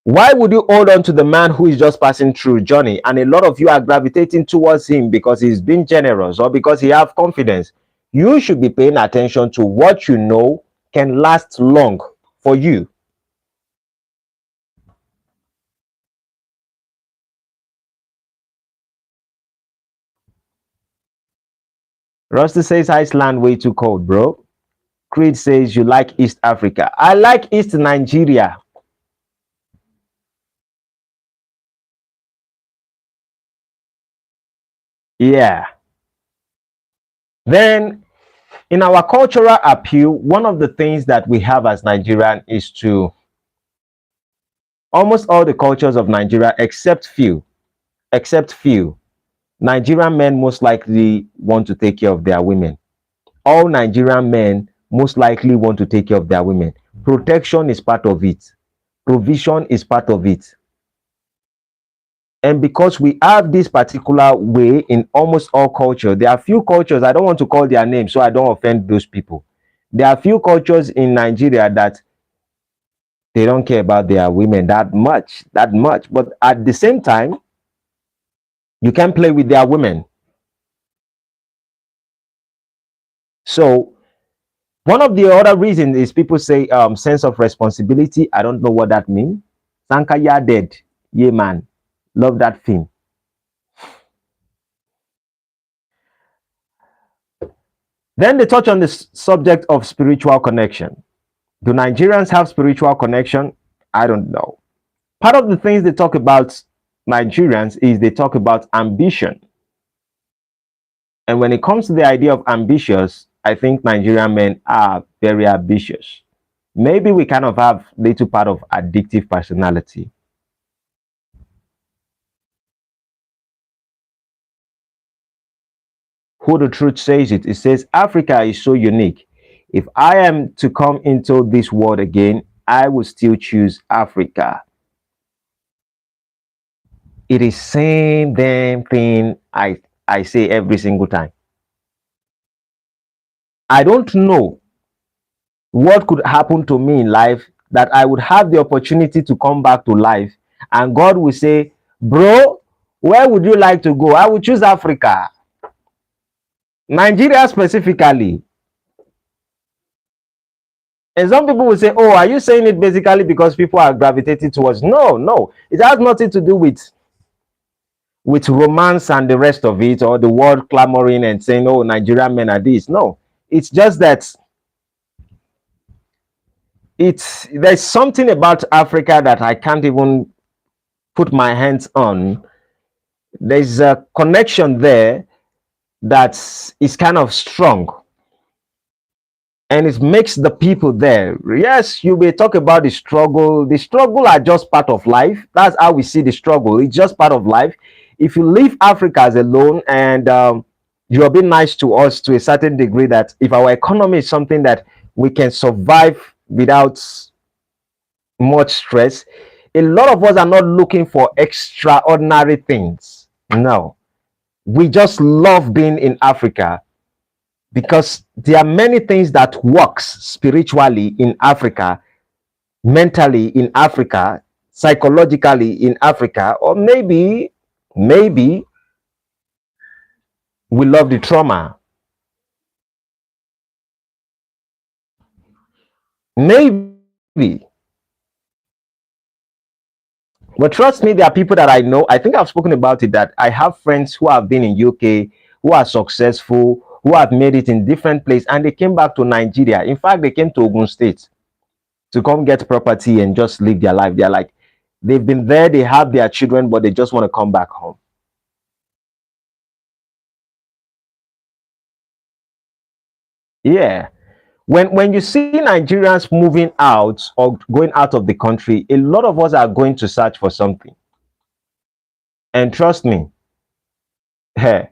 why would you hold on to the man who is just passing through journey, and a lot of you are gravitating towards him because he's been generous or because he have confidence? You should be paying attention to what you know can last long for you. Rusty says Iceland way too cold, bro. Creed says you like East Africa. I like East Nigeria. Yeah. Then in our cultural appeal, one of the things that we have as Nigerian is to almost all the cultures of Nigeria, except few, Nigerian men most likely want to take care of their women. All Nigerian men most likely want to take care of their women. Protection is part of it. Provision is part of it. And because we have this particular way in almost all culture, there are few cultures, I don't want to call their names so I don't offend those people. There are few cultures in Nigeria that they don't care about their women that much. But at the same time, you can play with their women. So one of the other reasons is people say sense of responsibility. I don't know what that means. Sankaya dead. Yeah, man. Love that film. Then they touch on the subject of spiritual connection. Do Nigerians have spiritual connection? I don't know. Part of the things they talk about Nigerians is they talk about ambition. And when it comes to the idea of ambitious, I think Nigerian men are very ambitious. Maybe we kind of have little part of addictive personality. Who the Truth says it. It says Africa is so unique. If I am to come into this world again, I will still choose Africa. It is same damn thing I say every single time. I don't know what could happen to me in life that I would have the opportunity to come back to life and God will say, bro, where would you like to go? I would choose Africa. Nigeria specifically. And some people will say, oh, are you saying it basically because people are gravitating towards? No. It has nothing to do with romance and the rest of it, or the world clamoring and saying, oh, Nigerian men are this. No, it's just that there's something about Africa that I can't even put my hands on. There's a connection there that is kind of strong. And it makes the people there. Yes, you may talk about the struggle. The struggle are just part of life. That's how we see the struggle. It's just part of life. If you leave Africa as alone and you're being nice to us to a certain degree, that if our economy is something that we can survive without much stress, a lot of us are not looking for extraordinary things. No, we just love being in Africa because there are many things that works spiritually in Africa, mentally in Africa, psychologically in Africa, or maybe Maybe we love the trauma. Maybe. But trust me, there are people that I know. I think I've spoken about it, that I have friends who have been in UK, who are successful, who have made it in different places, and they came back to Nigeria. In fact, they came to Ogun State to come get property and just live their life. They're like, they've been there, they have their children, but they just want to come back home. Yeah. When you see Nigerians moving out or going out of the country, a lot of us are going to search for something. And trust me, hey,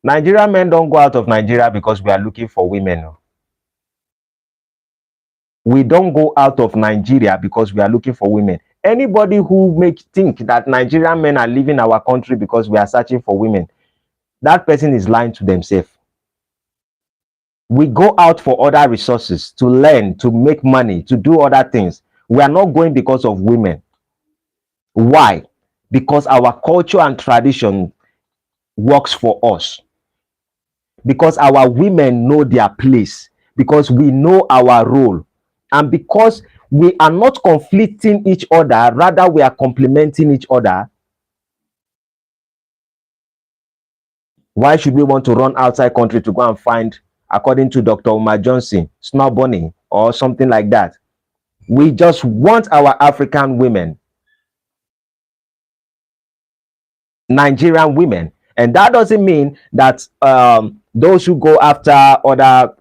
Nigerian men don't go out of Nigeria because we are looking for women. No. We don't go out of Nigeria because we are looking for women. Anybody who make think that Nigerian men are leaving our country because we are searching for women, that person is lying to themselves. We go out for other resources, to learn, to make money, to do other things. We are not going because of women. Why? Because our culture and tradition works for us. Because our women know their place. Because we know our role. And because we are not conflicting each other, rather we are complementing each other. Why should we want to run outside country to go and find, according to Dr. Umar Johnson, snow bunny or something like that? We just want our African women, Nigerian women. And that doesn't mean that those who go after other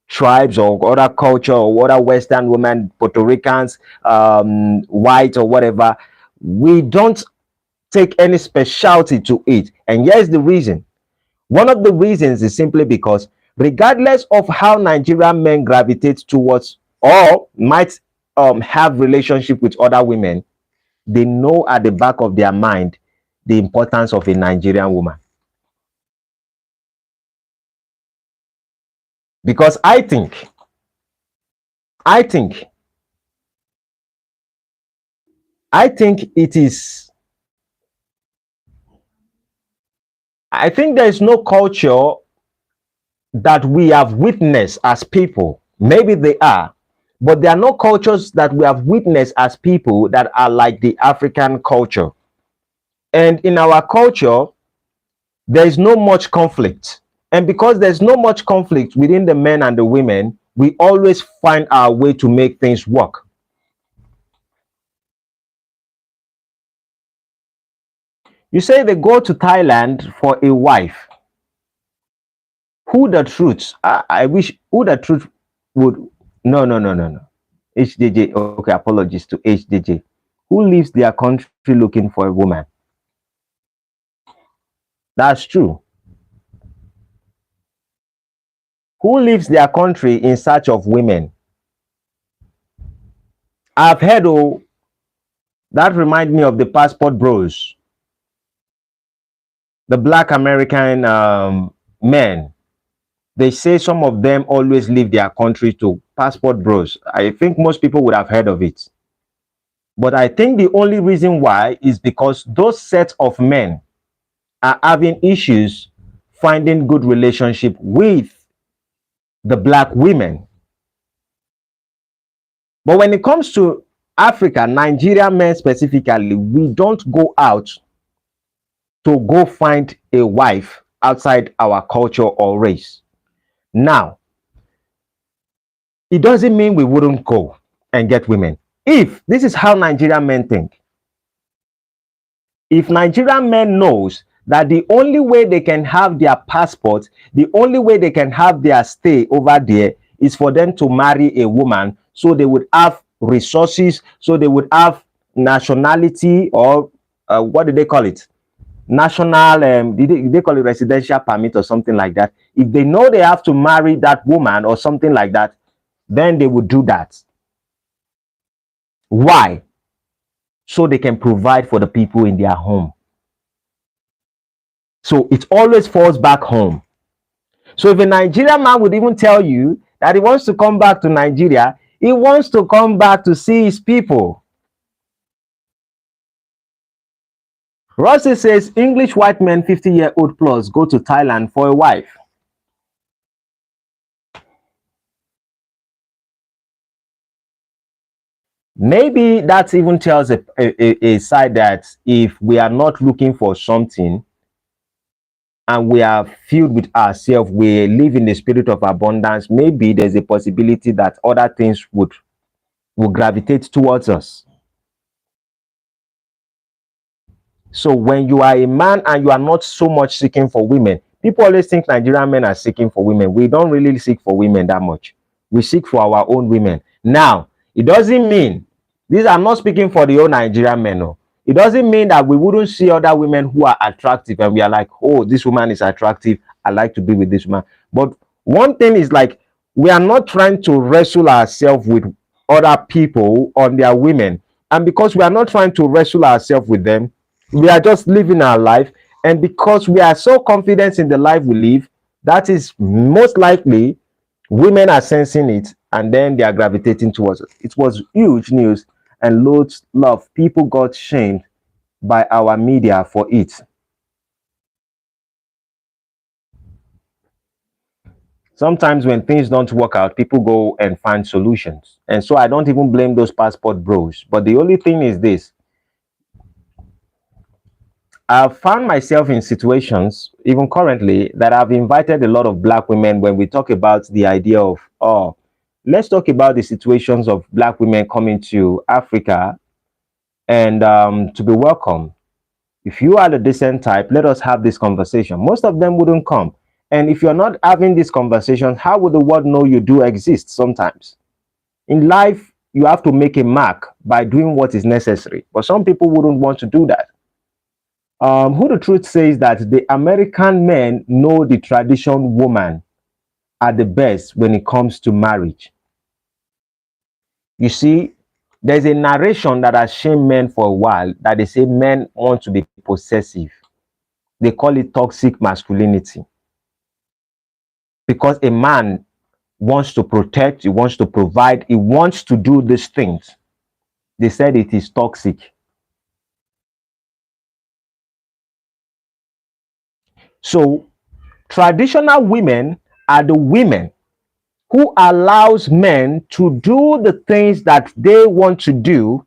tribes or other culture or other Western women, Puerto Ricans, white or whatever, we don't take any specialty to it. And here's the reason. One of the reasons is simply because regardless of how Nigerian men gravitate towards or might have relationship with other women, they know at the back of their mind the importance of a Nigerian woman. Because I think I think it is, I think there is no culture that we have witnessed as people. Maybe they are, but there are no cultures that we have witnessed as people that are like the African culture. And in our culture, there is no much conflict. And because there's no much conflict within the men and the women, we always find our way to make things work. You say they go to Thailand for a wife. Who the truth? I wish who the truth would. No, no, no, no, no. HJJ. Okay, apologies to HJJ. Who leaves their country looking for a woman? That's true. Who leaves their country in search of women? I've heard, oh, that remind me of the passport bros, the black American men. They say some of them always leave their country to passport bros. I think most people would have heard of it. But I think the only reason why is because those sets of men are having issues finding good relationship with the black women. But when it comes to Africa, Nigerian men specifically, we don't go out to go find a wife outside our culture or race. Now, it doesn't mean we wouldn't go and get women. If this is how Nigerian men think, if Nigerian men knows that the only way they can have their passport, the only way they can have their stay over there is for them to marry a woman, so they would have resources, so they would have nationality, or what do they call it? National, they call it residential permit or something like that. If they know they have to marry that woman or something like that, then they would do that. Why? So they can provide for the people in their home. So it always falls back home. So if a Nigerian man would even tell you that he wants to come back to Nigeria, he wants to come back to see his people. Rossi says English white men 50-year-old plus go to Thailand for a wife. Maybe that even tells a side that if we are not looking for something and we are filled with ourselves, we live in the spirit of abundance, maybe there's a possibility that other things would gravitate towards us. So when you are a man and you are not so much seeking for women, people always think Nigerian men are seeking for women. We don't really seek for women that much. We seek for our own women. Now, it doesn't mean, these I'm not speaking for the old Nigerian men. No. It doesn't mean that we wouldn't see other women who are attractive and we are like, oh, this woman is attractive. I like to be with this woman. But one thing is like, we are not trying to wrestle ourselves with other people on their women. And because we are not trying to wrestle ourselves with them, we are just living our life. And because we are so confident in the life we live, that is most likely women are sensing it and then they are gravitating towards it. It was huge news and loads love. People got shamed by our media for it. Sometimes when things don't work out, people go and find solutions. And so I don't even blame those passport bros. But the only thing is this: I've found myself in situations, even currently, that I've invited a lot of black women when we talk about the idea of, oh, let's talk about the situations of black women coming to Africa and to be welcome. If you are the decent type, let us have this conversation. Most of them wouldn't come. And if you're not having this conversation, how would the world know you do exist sometimes? In life, you have to make a mark by doing what is necessary. But some people wouldn't want to do that. Who the truth says that the American men know the tradition woman at the best when it comes to marriage. You see, there's a narration that has shamed men for a while that they say men want to be possessive. They call it toxic masculinity. Because a man wants to protect, he wants to provide, he wants to do these things. They said it is toxic. So traditional women are the women who allows men to do the things that they want to do,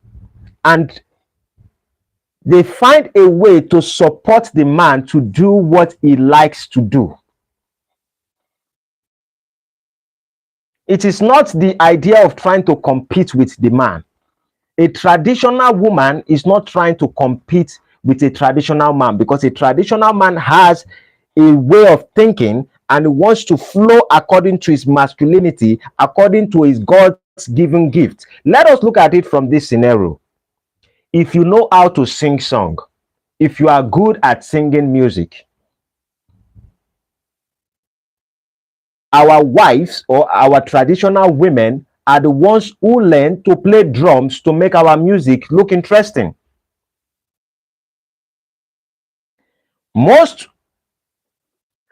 and they find a way to support the man to do what he likes to do. It is not the idea of trying to compete with the man. A traditional woman is not trying to compete with a traditional man, because a traditional man has a way of thinking and wants to flow according to his masculinity, according to his God's given gift. Let us look at it from this scenario. If you know how to sing song, if you are good at singing music, our wives or our traditional women are the ones who learn to play drums to make our music look interesting. Most,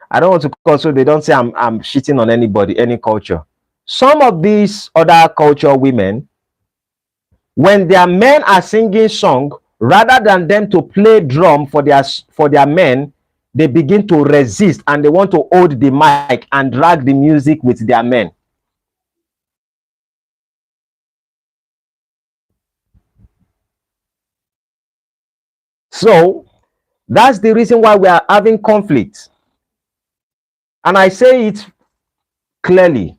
I don't want to call, so they don't say I'm shitting on anybody, any culture. Some of these other culture women, when their men are singing song, rather than them to play drum for their men, they begin to resist and they want to hold the mic and drag the music with their men. So that's the reason why we are having conflict. And I say it clearly.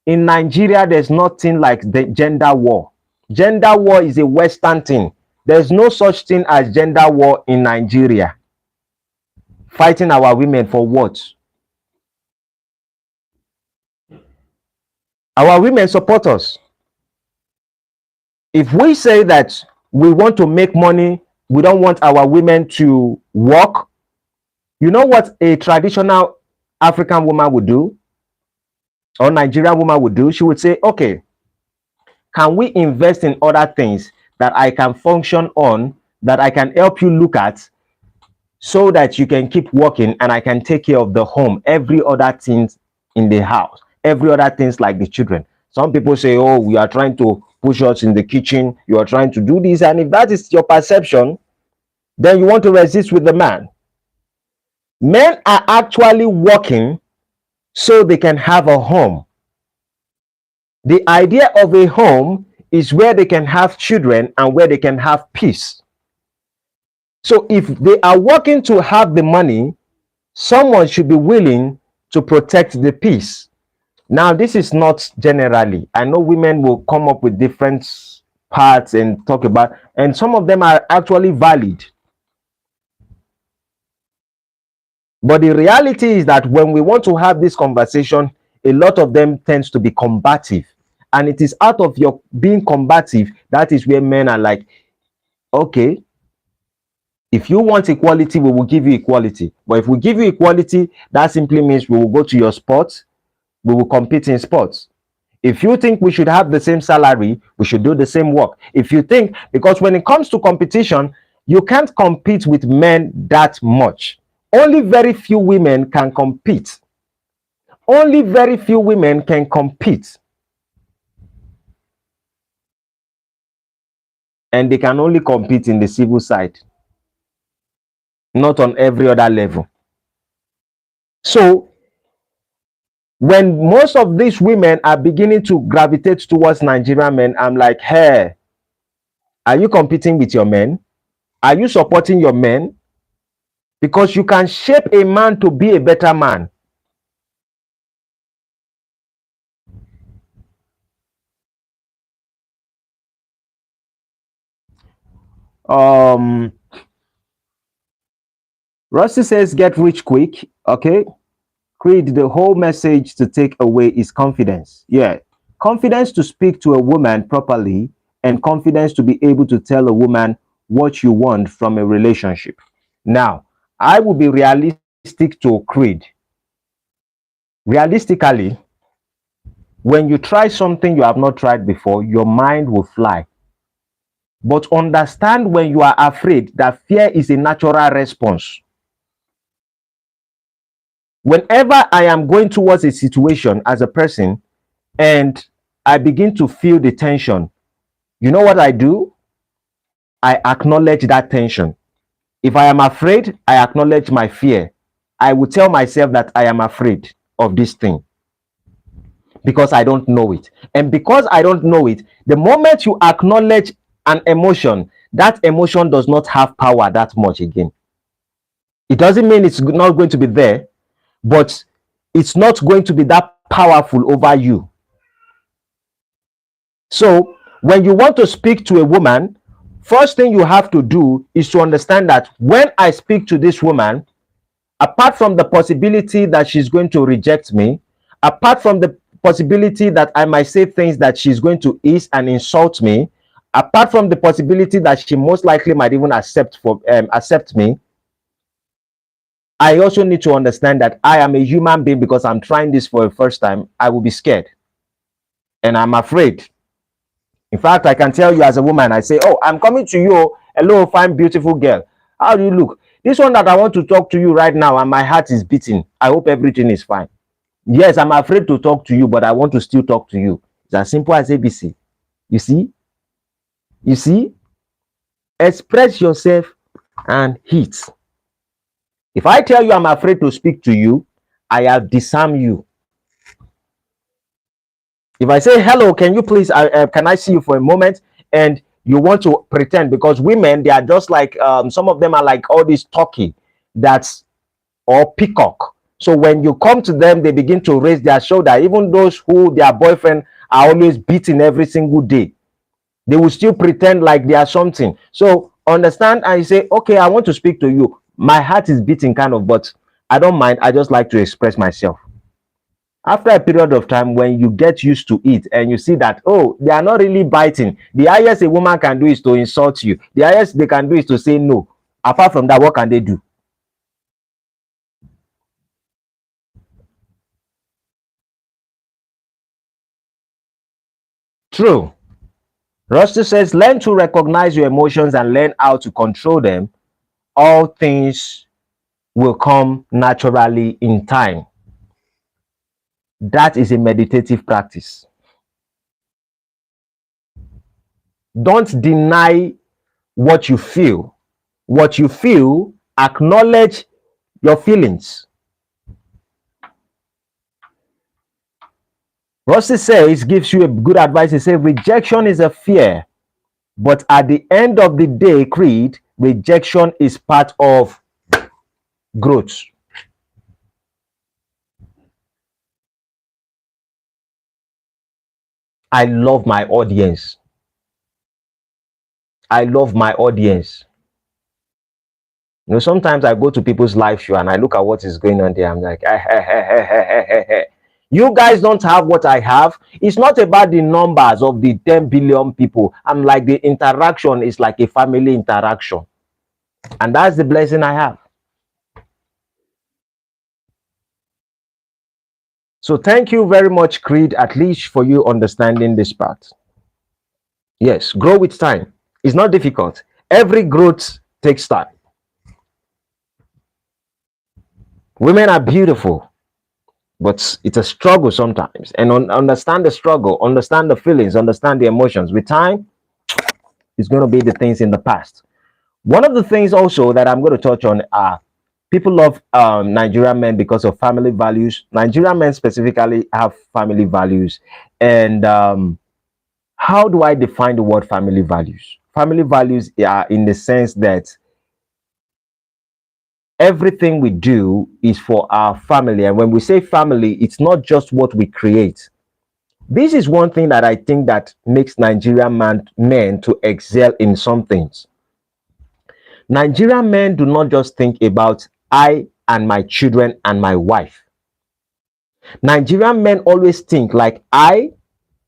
In Nigeria, there's nothing like the gender war. Gender war is a Western thing. There's no such thing as gender war in Nigeria. Fighting our women for what? Our women support us. If we say that we want to make money, we don't want our women to work, you know what a traditional African woman would do, or Nigerian woman would do? She would say, okay, can we invest in other things that I can function on, that I can help you look at, so that you can keep working and I can take care of the home, every other things in the house, every other things like the children. Some people say, oh, we are trying to push us in the kitchen, you are trying to do this. And if that is your perception, then you want to resist with the man. Men are actually working so they can have a home. The idea of a home is where they can have children and where they can have peace. So if they are working to have the money, someone should be willing to protect the peace. Now, this is not generally. I know women will come up with different parts and talk about, and some of them are actually valid. But the reality is that when we want to have this conversation, a lot of them tends to be combative. And it is out of your being combative, that is where men are like, okay, if you want equality, we will give you equality. But if we give you equality, that simply means we will go to your sports, we will compete in sports. If you think we should have the same salary, we should do the same work. If you think, because when it comes to competition, you can't compete with men that much. Only very few women can compete. Only very few women can compete. And they can only compete in the civil side, not on every other level. So, when most of these women are beginning to gravitate towards Nigerian men, I'm like, hey, are you competing with your men? Are you supporting your men? Because you can shape a man to be a better man. Rusty says, get rich quick. Okay. Creed, the whole message to take away is confidence. Yeah. Confidence to speak to a woman properly, and confidence to be able to tell a woman what you want from a relationship. Now, I will be realistic to Creed. Realistically, when you try something you have not tried before, your mind will fly. But understand when you are afraid that fear is a natural response. Whenever I am going towards a situation as a person and I begin to feel the tension, you know what I do? I acknowledge that tension. If I am afraid, I acknowledge my fear. I will tell myself that I am afraid of this thing because I don't know it. And because I don't know it, the moment you acknowledge an emotion, that emotion does not have power that much again. It doesn't mean it's not going to be there, but it's not going to be that powerful over you. So when you want to speak to a woman, first thing you have to do is to understand that when I speak to this woman, apart from the possibility that she's going to reject me, apart from the possibility that I might say things that she's going to ease and insult me, apart from the possibility that she most likely might even accept me, I also need to understand that I am a human being. Because I'm trying this for the first time, I will be scared and I'm afraid. In fact, I can tell you as a woman, I say, oh, I'm coming to you. Hello, fine, beautiful girl. How do you look? This one that I want to talk to you right now and my heart is beating. I hope everything is fine. Yes, I'm afraid to talk to you, but I want to still talk to you. It's as simple as ABC. You see? You see? Express yourself and hit. If I tell you I'm afraid to speak to you, I have disarmed you. If I say, hello, can you please, can I see you for a moment? And you want to pretend, because women, they are just like, some of them are like all this turkey that's, or peacock. So when you come to them, they begin to raise their shoulder. Even those who their boyfriend are always beating every single day, they will still pretend like they are something. So understand, I say, okay, I want to speak to you. My heart is beating kind of, but I don't mind. I just like to express myself. After a period of time, when you get used to it and you see that, oh, they are not really biting. The highest a woman can do is to insult you. The highest they can do is to say no. Apart from that, what can they do? True. Rusty says, learn to recognize your emotions and learn how to control them. All things will come naturally in time. That is a meditative practice. Don't deny what you feel. what you feel, acknowledge your feelings. Rossi says, gives you a good advice. He says, rejection is a fear, but at the end of the day, Creed, rejection is part of growth. I love my audience. I love my audience. You know, sometimes I go to people's live show and I look at what is going on there. I'm like, you guys don't have what I have. It's not about the numbers of the 10 billion people. I'm like, the interaction is like a family interaction. And that's the blessing I have. So thank you very much, Creed, at least for you understanding this part. Yes, grow with time. It's not difficult. Every growth takes time. Women are beautiful, but it's a struggle sometimes. And understand the struggle, understand the feelings, understand the emotions. With time, it's going to be the things in the past. One of the things also that I'm going to touch on are people love Nigerian men because of family values. Nigerian men specifically have family values. And how do I define the word family values? Family values are in the sense that everything we do is for our family. And when we say family, it's not just what we create. This is one thing that I think that makes Nigerian men to excel in some things. Nigerian men do not just think about I and my children and my wife. Nigerian men always think like I,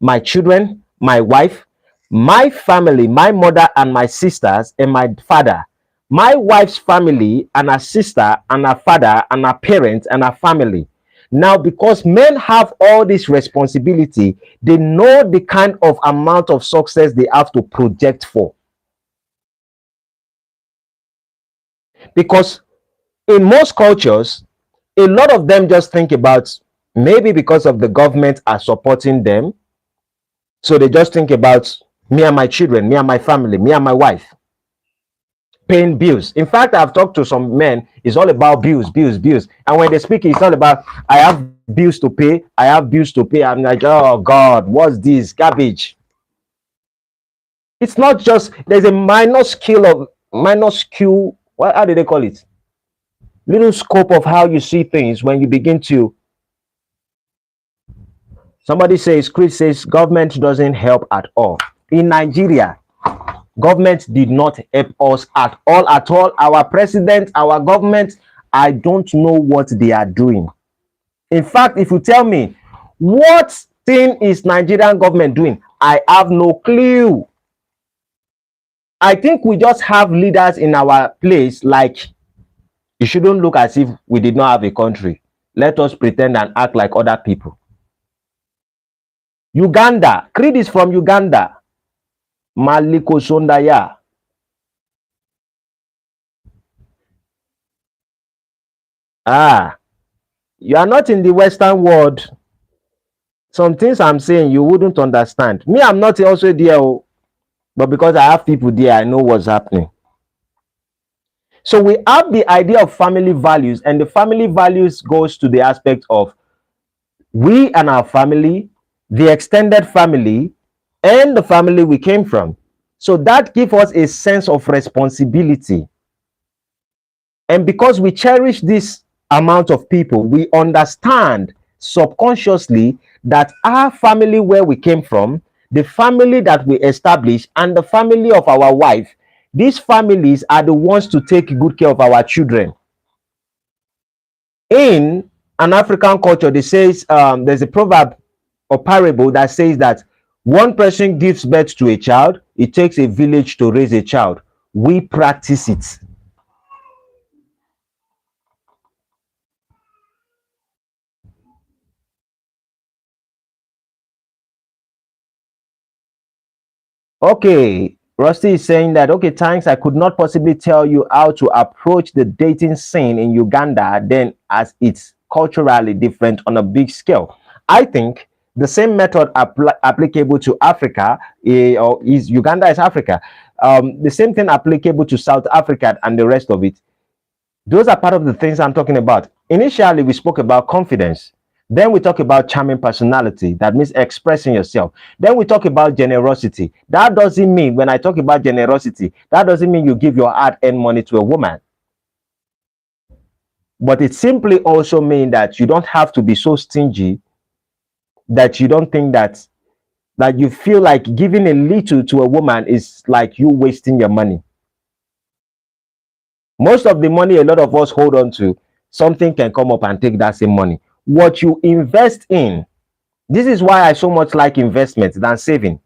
my children, my wife, my family, my mother and my sisters and my father, my wife's family and her sister and her father and her parents and her family. Now, because men have all this responsibility, they know the kind of amount of success they have to project for. Because in most cultures, a lot of them just think about maybe because of the government are supporting them. So they just think about me and my children, me and my family, me and my wife, paying bills. In fact, I've talked to some men, it's all about bills, bills, bills. And when they speak, it's all about, I have bills to pay, I have bills to pay. I'm like, oh God, what's this garbage? It's not just, there's a minuscule, how do they call it? Little scope of how you see things when you begin to, somebody says, Chris says, government doesn't help at all. In Nigeria, government did not help us at all, at all. Our president, our government, I don't know what they are doing. In fact, if you tell me, what thing is Nigerian government doing? I have no clue. I think we just have leaders in our place, like, you shouldn't look as if we did not have a country. Let us pretend and act like other people. Uganda, Creed is from Uganda. Maliko Sondaya. You are not in the Western world. Some things I'm saying you wouldn't understand. Me, I'm not also there, but because I have people there, I know what's happening. So we have the idea of family values, and the family values goes to the aspect of we and our family, the extended family, and the family we came from. So that gives us a sense of responsibility. And because we cherish this amount of people, we understand subconsciously that our family where we came from, the family that we established, and the family of our wife, these families are the ones to take good care of our children. In an African culture, they says there's a proverb or parable that says that one person gives birth to a child, it takes a village to raise a child. We practice it. Okay, Rusty is saying that, okay, thanks. I could not possibly tell you how to approach the dating scene in Uganda, then, as it's culturally different on a big scale. I think The same method applicable to Africa, or is Uganda is Africa. The same thing applicable to South Africa and the rest of it. Those are part of the things I'm talking about. Initially, we spoke about confidence. Then we talk about charming personality. That means expressing yourself. Then we talk about generosity. That doesn't mean, when I talk about generosity, that doesn't mean you give your hard-earned money to a woman. But it simply also means that you don't have to be so stingy that you don't think that you feel like giving a little to a woman is like you wasting your money. Most of the money a lot of us hold on to, something can come up and take that same money. What you invest in, this is why I so much like investment than saving.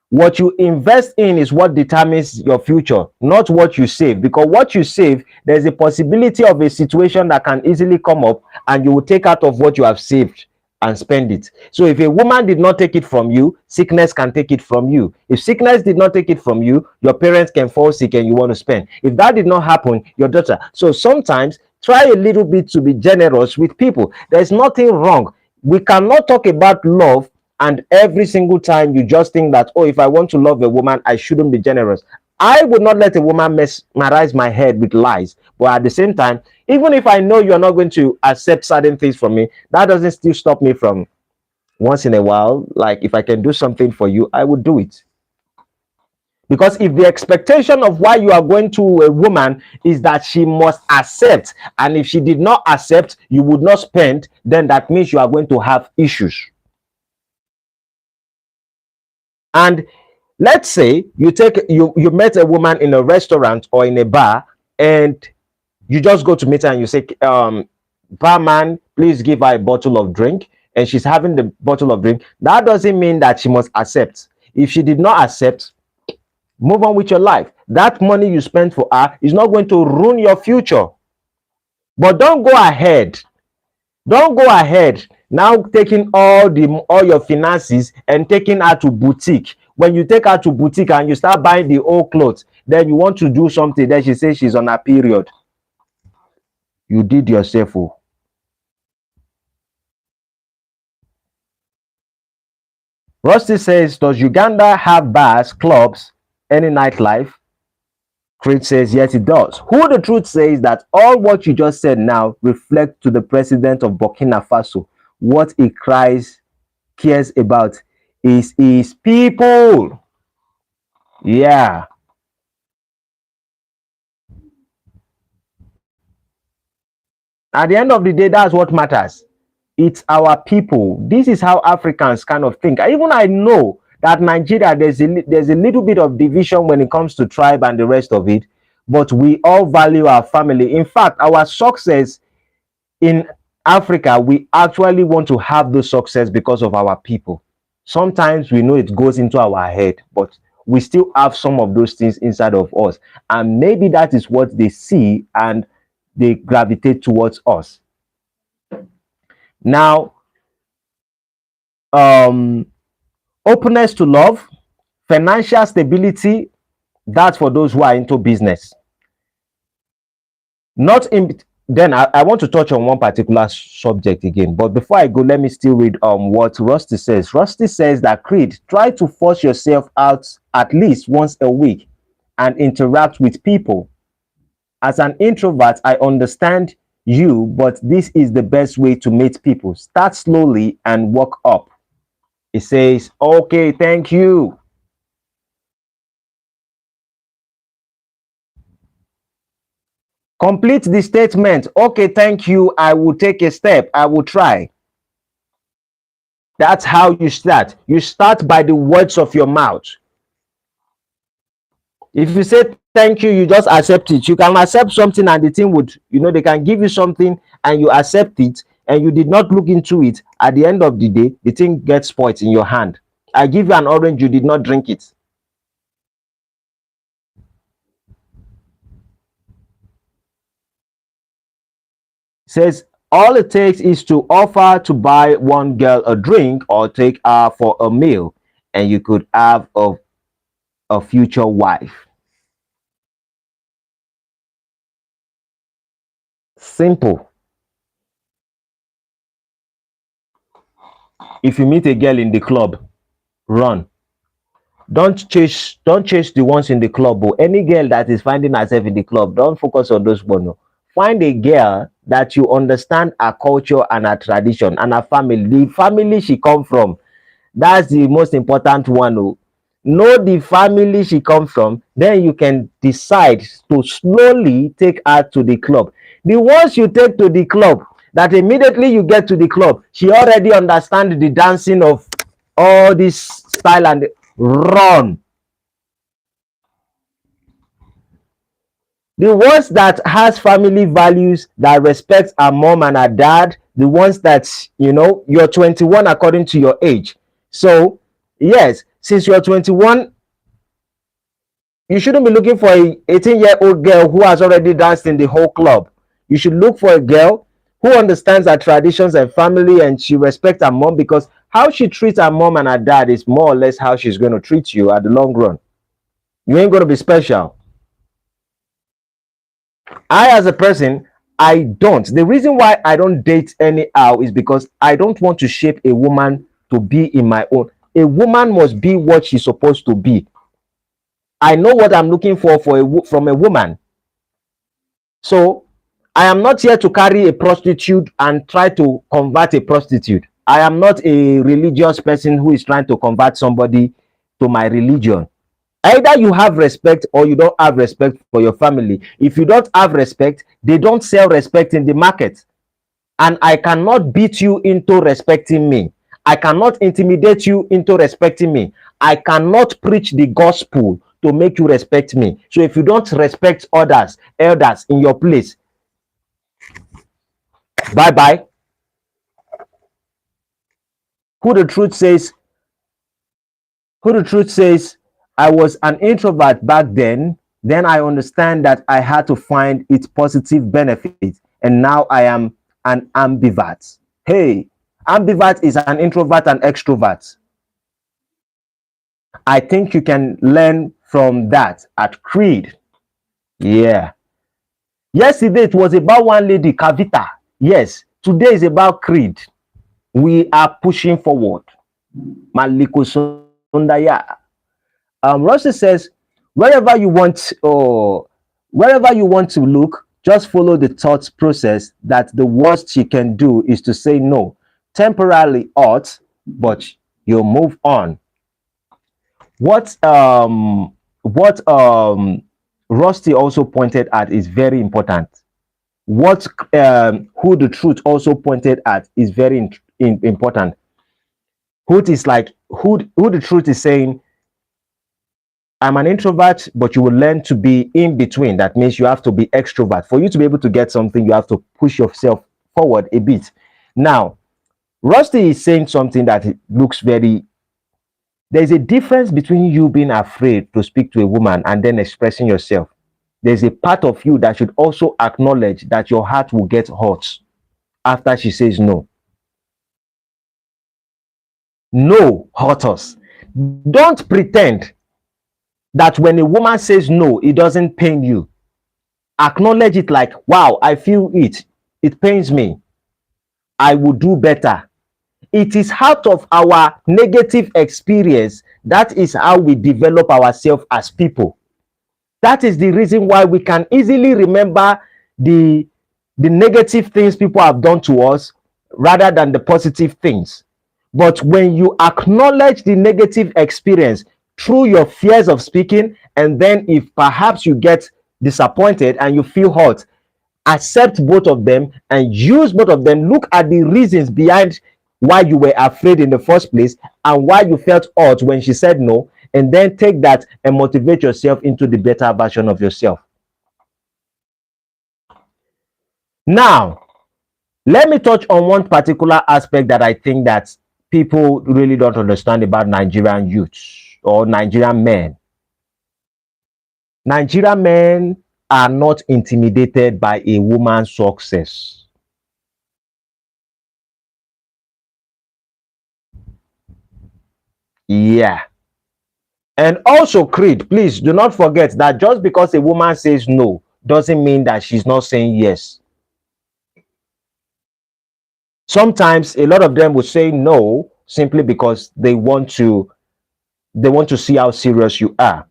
What you invest in is what determines your future, not what you save. Because what you save, there's a possibility of a situation that can easily come up and you will take out of what you have saved and spend it. So if a woman did not take it from you, sickness can take it from you. If sickness did not take it from you, your parents can fall sick and you want to spend. If that did not happen, your daughter. So sometimes try a little bit to be generous with people. There's nothing wrong. We cannot talk about love and every single time you just think that, oh, if I want to love a woman, I shouldn't be generous. I would not let a woman mesmerize my head with lies. But at the same time, even if I know you're not going to accept certain things from me, that doesn't still stop me from once in a while, like if I can do something for you, I would do it. Because if the expectation of why you are going to a woman is that she must accept, and if she did not accept, you would not spend, then that means you are going to have issues. And let's say you met a woman in a restaurant or in a bar, and you just go to meet her and you say, barman, please give her a bottle of drink, and she's having the bottle of drink. That doesn't mean that she must accept. If she did not accept, move on with your life. That money you spent for her is not going to ruin your future. But don't go ahead now taking all your finances and taking her to boutique. When you take her to boutique and you start buying the old clothes, then you want to do something, then she says she's on her period. You did yourself. Oh. Rusty says, does Uganda have bars, clubs, any nightlife? Creed says, yes, it does. Who the truth says that all what you just said now reflect to the president of Burkina Faso. What he cares about is his people. Yeah. At the end of the day, that's what matters. It's our people. This is how Africans kind of think. Even I know that Nigeria, there's a little bit of division when it comes to tribe and the rest of it, but we all value our family. In fact, our success in Africa, we actually want to have the success because of our people. Sometimes we know it goes into our head, but we still have some of those things inside of us. And maybe that is what they see and they gravitate towards us. Now, openness to love, financial stability, that's for those who are into business. Not in then I want to touch on one particular subject again, but before I go, let me still read what Rusty says. Rusty says that Creed, try to force yourself out at least once a week and interact with people. As an introvert, I understand you, but this is the best way to meet people. Start slowly and work up. It says, okay, thank you. Complete the statement. Okay, thank you. I will take a step. I will try. That's how you start. You start by the words of your mouth. If you say thank you, you just accept it. You can accept something and the thing would, they can give you something and you accept it and you did not look into it. At the end of the day, the thing gets spoiled in your hand. I give you an orange, you did not drink it. Says all it takes is to offer to buy one girl a drink or take her for a meal and you could have a future wife. Simple. If you meet a girl in the club, run. Don't chase the ones in the club. But any girl that is finding herself in the club, don't focus on those ones. No. Find a girl that you understand her culture and her tradition and her family, the family she come from. That's the most important one. Oh. Know the family she comes from, then you can decide to slowly take her to the club. The ones you take to the club, that immediately you get to the club, she already understands the dancing of all this style and run. The ones that has family values, that respects her mom and her dad, the ones that, you're 21 according to your age. So yes, since you're 21, you shouldn't be looking for a 18-year-old girl who has already danced in the whole club. You should look for a girl who understands her traditions and family, and she respects her mom, because how she treats her mom and her dad is more or less how she's going to treat you at the long run. You ain't going to be special. I, as a person, I don't. The reason why I don't date anyhow is because I don't want to shape a woman to be in my own. A woman must be what she's supposed to be. I know what I'm looking for from a woman. So I am not here to carry a prostitute and try to convert a prostitute. I am not a religious person who is trying to convert somebody to my religion. Either you have respect or you don't have respect for your family. If you don't have respect, they don't sell respect in the market. And I cannot beat you into respecting me. I cannot intimidate you into respecting me. I cannot preach the gospel to make you respect me. So if you don't respect elders in your place, bye-bye. Who the truth says, I was an introvert back then I understand that I had to find its positive benefits, and now I am an ambivert. Hey, ambivert is an introvert and extrovert. I think you can learn from that at Creed. Yeah. Yesterday it was about one lady, Kavita. Yes. Today is about Creed. We are pushing forward. Maliko Sondaya. Rusty says, wherever you want to look, just follow the thought process that the worst she can do is to say no. Temporarily hurt, but you'll move on. What Rusty also pointed at is very important. What who the truth also pointed at is very important. Who the truth is saying, I'm an introvert, but you will learn to be in between. That means you have to be extrovert. For you to be able to get something, you have to push yourself forward a bit. Now, Rusty is saying something that looks very... There's a difference between you being afraid to speak to a woman and then expressing yourself. There's a part of you that should also acknowledge that your heart will get hurt after she says no. No hurt us. Don't pretend that when a woman says no, it doesn't pain you. Acknowledge it like, wow, I feel it. It pains me. I will do better. It is out of our negative experience that is how we develop ourselves as people. That is the reason why we can easily remember the negative things people have done to us rather than the positive things. But when you acknowledge the negative experience through your fears of speaking, and then if perhaps you get disappointed and you feel hurt, accept both of them and use both of them. Look at the reasons behind why you were afraid in the first place and why you felt hurt when she said no, and then take that and motivate yourself into the better version of yourself. Now, let me touch on one particular aspect that I think that people really don't understand about Nigerian youth or Nigerian men. Nigerian men are not intimidated by a woman's success. Yeah. And also, Creed, please do not forget that just because a woman says no doesn't mean that she's not saying yes. Sometimes a lot of them will say no simply because they want to see how serious you are.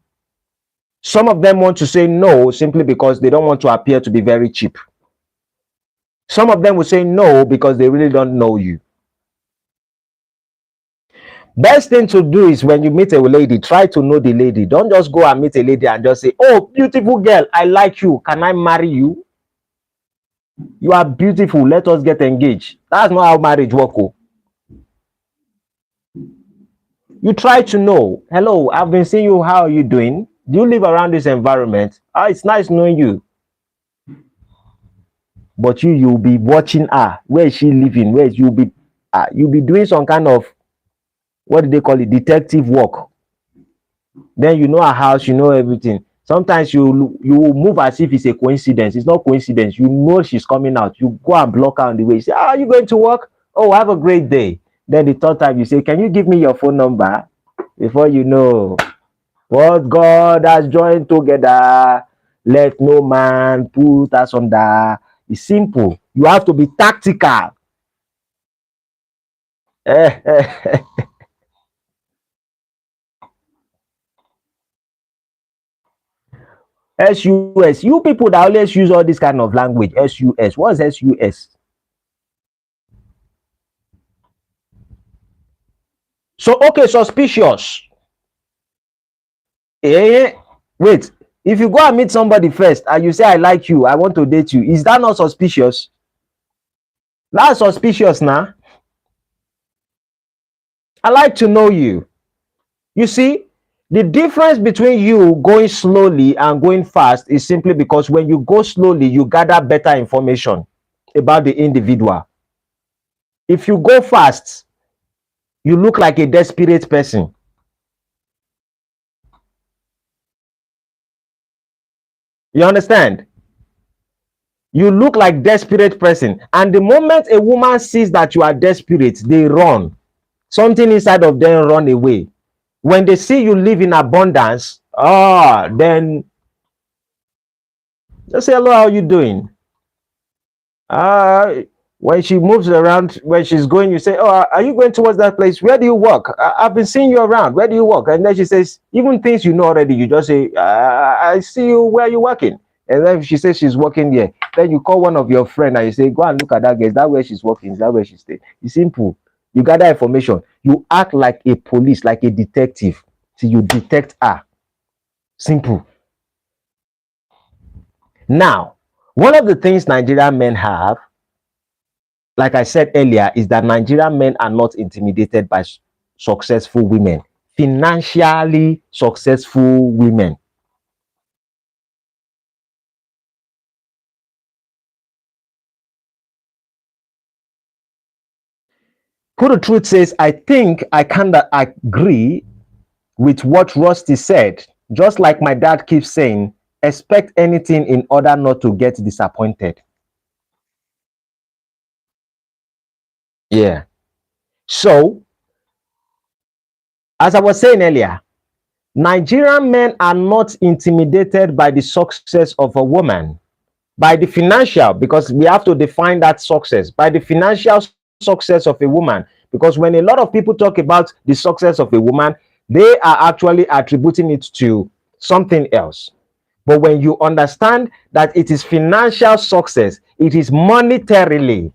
Some of them want to say no simply because they don't want to appear to be very cheap. Some of them will say no because they really don't know you. Best thing to do is when you meet a lady, try to know the lady. Don't just go and meet a lady and just say, oh, beautiful girl, I like you. Can I marry you? You are beautiful. Let us get engaged. That's not how marriage works. Oh. You try to know, hello, I've been seeing you. How are you doing? Do you live around this environment? It's nice knowing you. But you'll be watching her. Where is she living? Where is you'll be doing some kind of, what do they call it, detective work. Then you know her house, you know everything. Sometimes you move as if it's a coincidence. It's not coincidence. You know she's coming out. You go and block her on the way. You say, are you going to work? Oh, have a great day. Then the third time you say, can you give me your phone number? Before you know, what God has joined together, let no man put us under. It's simple. You have to be tactical. SUS. You people that always use all this kind of language. SUS. What's SUS? So, okay, suspicious. Wait. If you go and meet somebody first and you say, I like you, I want to date you, is that not suspicious? That's suspicious now. I like to know you. You see, the difference between you going slowly and going fast is simply because when you go slowly, you gather better information about the individual. If you go fast, you look like a desperate person. You understand? You look like desperate person. And the moment a woman sees that you are desperate, they run. Something inside of them run away. When they see you live in abundance, then just say, hello, how are you doing? When she moves around, when she's going, you say, oh, are you going towards that place? Where do you work? I've been seeing you around. Where do you work? And then she says, even things you know already, you just say, I see you. Where are you working? And then she says she's working here. Then you call one of your friends and you say, go and look at that girl. Is that where she's working? Is that where she stays? It's simple. You gather information. You act like a police, like a detective. So you detect her. Simple. Now, one of the things Nigerian men have, like I said earlier, is that Nigerian men are not intimidated by successful women, financially successful women. Who the truth says, I think I kind of agree with what Rusty said. Just like my dad keeps saying, expect anything in order not to get disappointed. Yeah. So, as I was saying earlier, Nigerian men are not intimidated by the success of a woman, by the financial, because we have to define that success, by the financial success of a woman. Because when a lot of people talk about the success of a woman, they are actually attributing it to something else. But when you understand that it is financial success, it is monetarily.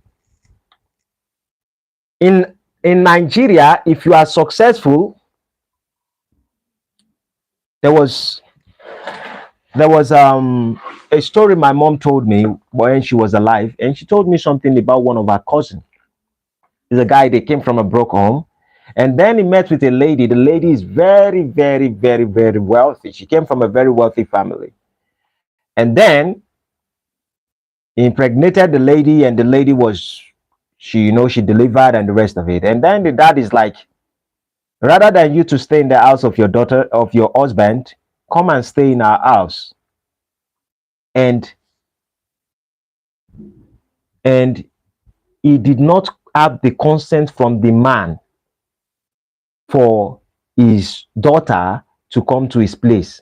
In Nigeria, if you are successful, there was a story my mom told me when she was alive, and she told me something about one of her cousins. He's a guy, they came from a broke home, and then he met with a lady. The lady is very, very, very, very wealthy. She came from a very wealthy family, and then he impregnated the lady, and the lady was, she delivered and the rest of it. And then the dad is like, rather than you to stay in the house of your daughter, of your husband, come and stay in our house. And he did not have the consent from the man for his daughter to come to his place.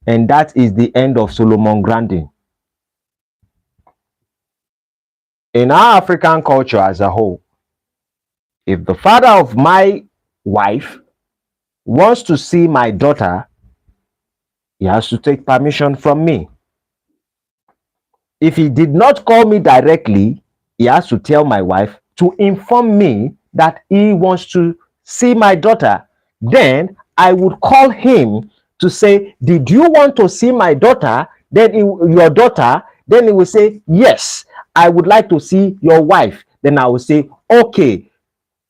And that is the end of Solomon Grandin. In our African culture as a whole, If the father of my wife wants to see my daughter, he has to take permission from me. If he did not call me directly, he has to tell my wife to inform me that he wants to see my daughter. Then I would call him to say, did you want to see my daughter? Then your daughter, then he will say, yes, I would like to see your wife. Then I will say, okay,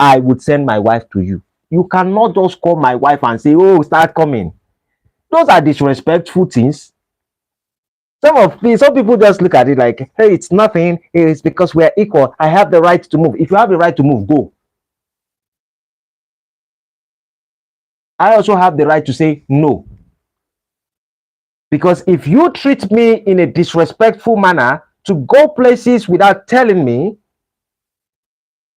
I would send my wife to you. You cannot just call my wife and say, oh, start coming. Those are disrespectful things. Some people just look at it like, hey, it's nothing. It's because we're equal. I have the right to move. If you have the right to move, go. I also have the right to say no. Because if you treat me in a disrespectful manner to go places without telling me,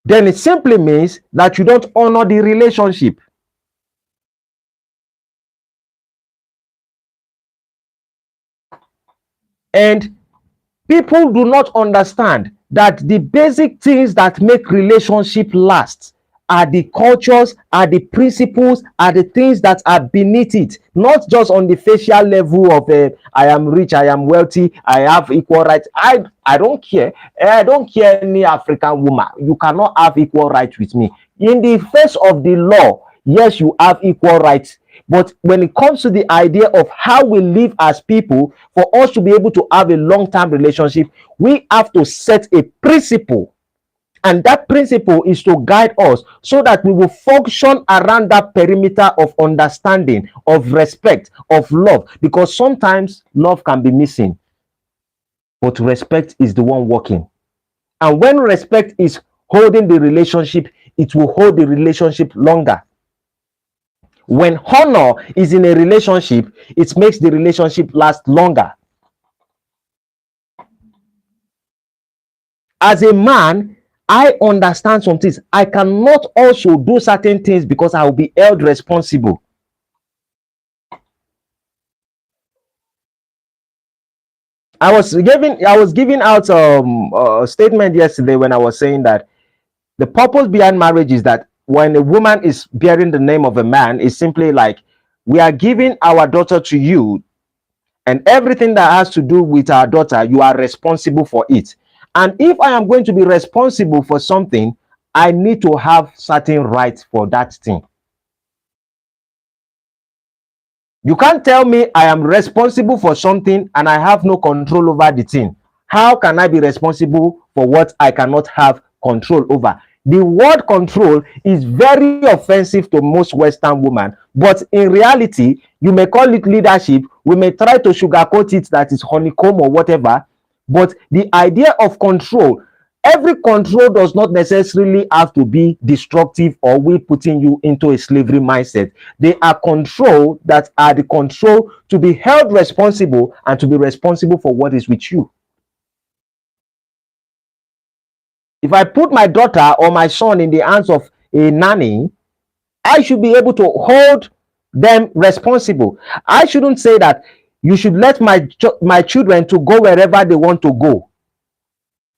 then it simply means that you don't honor the relationship. And people do not understand that the basic things that make relationship last are the cultures, are the principles, are the things that are beneath it, not just on the facial level of I am rich, I am wealthy, I have equal rights. I don't care. I don't care any African woman. You cannot have equal rights with me. In the face of the law, yes, you have equal rights. But when it comes to the idea of how we live as people, for us to be able to have a long-term relationship, we have to set a principle. And that principle is to guide us so that we will function around that perimeter of understanding, of respect, of love. Because sometimes love can be missing, but respect is the one working. And when respect is holding the relationship, it will hold the relationship longer. When honor is in a relationship, it makes the relationship last longer. As a man, I understand some things. I cannot also do certain things because I will be held responsible. I was giving out a statement yesterday when I was saying that the purpose behind marriage is that when a woman is bearing the name of a man, is simply like, we are giving our daughter to you, and everything that has to do with our daughter, you are responsible for it. And if I am going to be responsible for something, I need to have certain rights for that thing. You can't tell me I am responsible for something and I have no control over the thing. How can I be responsible for what I cannot have control over? The word control is very offensive to most Western women, but in reality, you may call it leadership. We may try to sugarcoat it that is honeycomb or whatever, but the idea of control, every control does not necessarily have to be destructive or we putting you into a slavery mindset. They are control that are the control to be held responsible and to be responsible for what is with you. If I put my daughter or my son in the hands of a nanny, I should be able to hold them responsible. I shouldn't say that you should let my children to go wherever they want to go.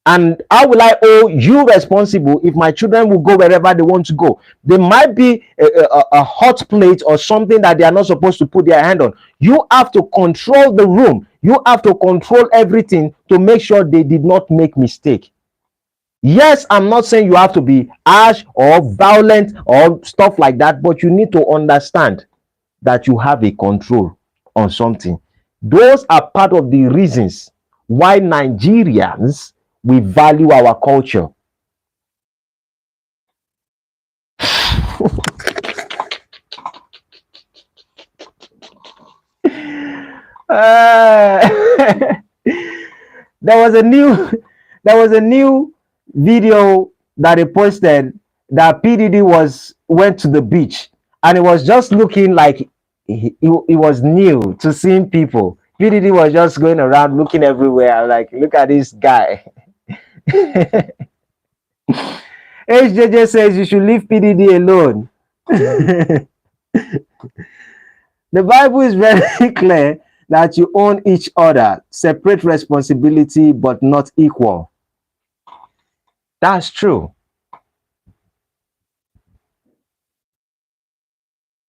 And how will I owe you responsible if my children will go wherever they want to go? There might be a hot plate or something that they are not supposed to put their hand on. You have to control the room. You have to control everything to make sure they did not make mistake. Yes, I'm not saying you have to be harsh or violent or stuff like that, but you need to understand that you have a control on something. Those are part of the reasons why Nigerians, we value our culture. Uh, there was a new video that they posted that PDD went to the beach and it was just looking like he was new to seeing people. PDD was just going around looking everywhere like, look at this guy. HJJ says you should leave PDD alone. The Bible is very clear that you own each other, separate responsibility, but not equal. That's true.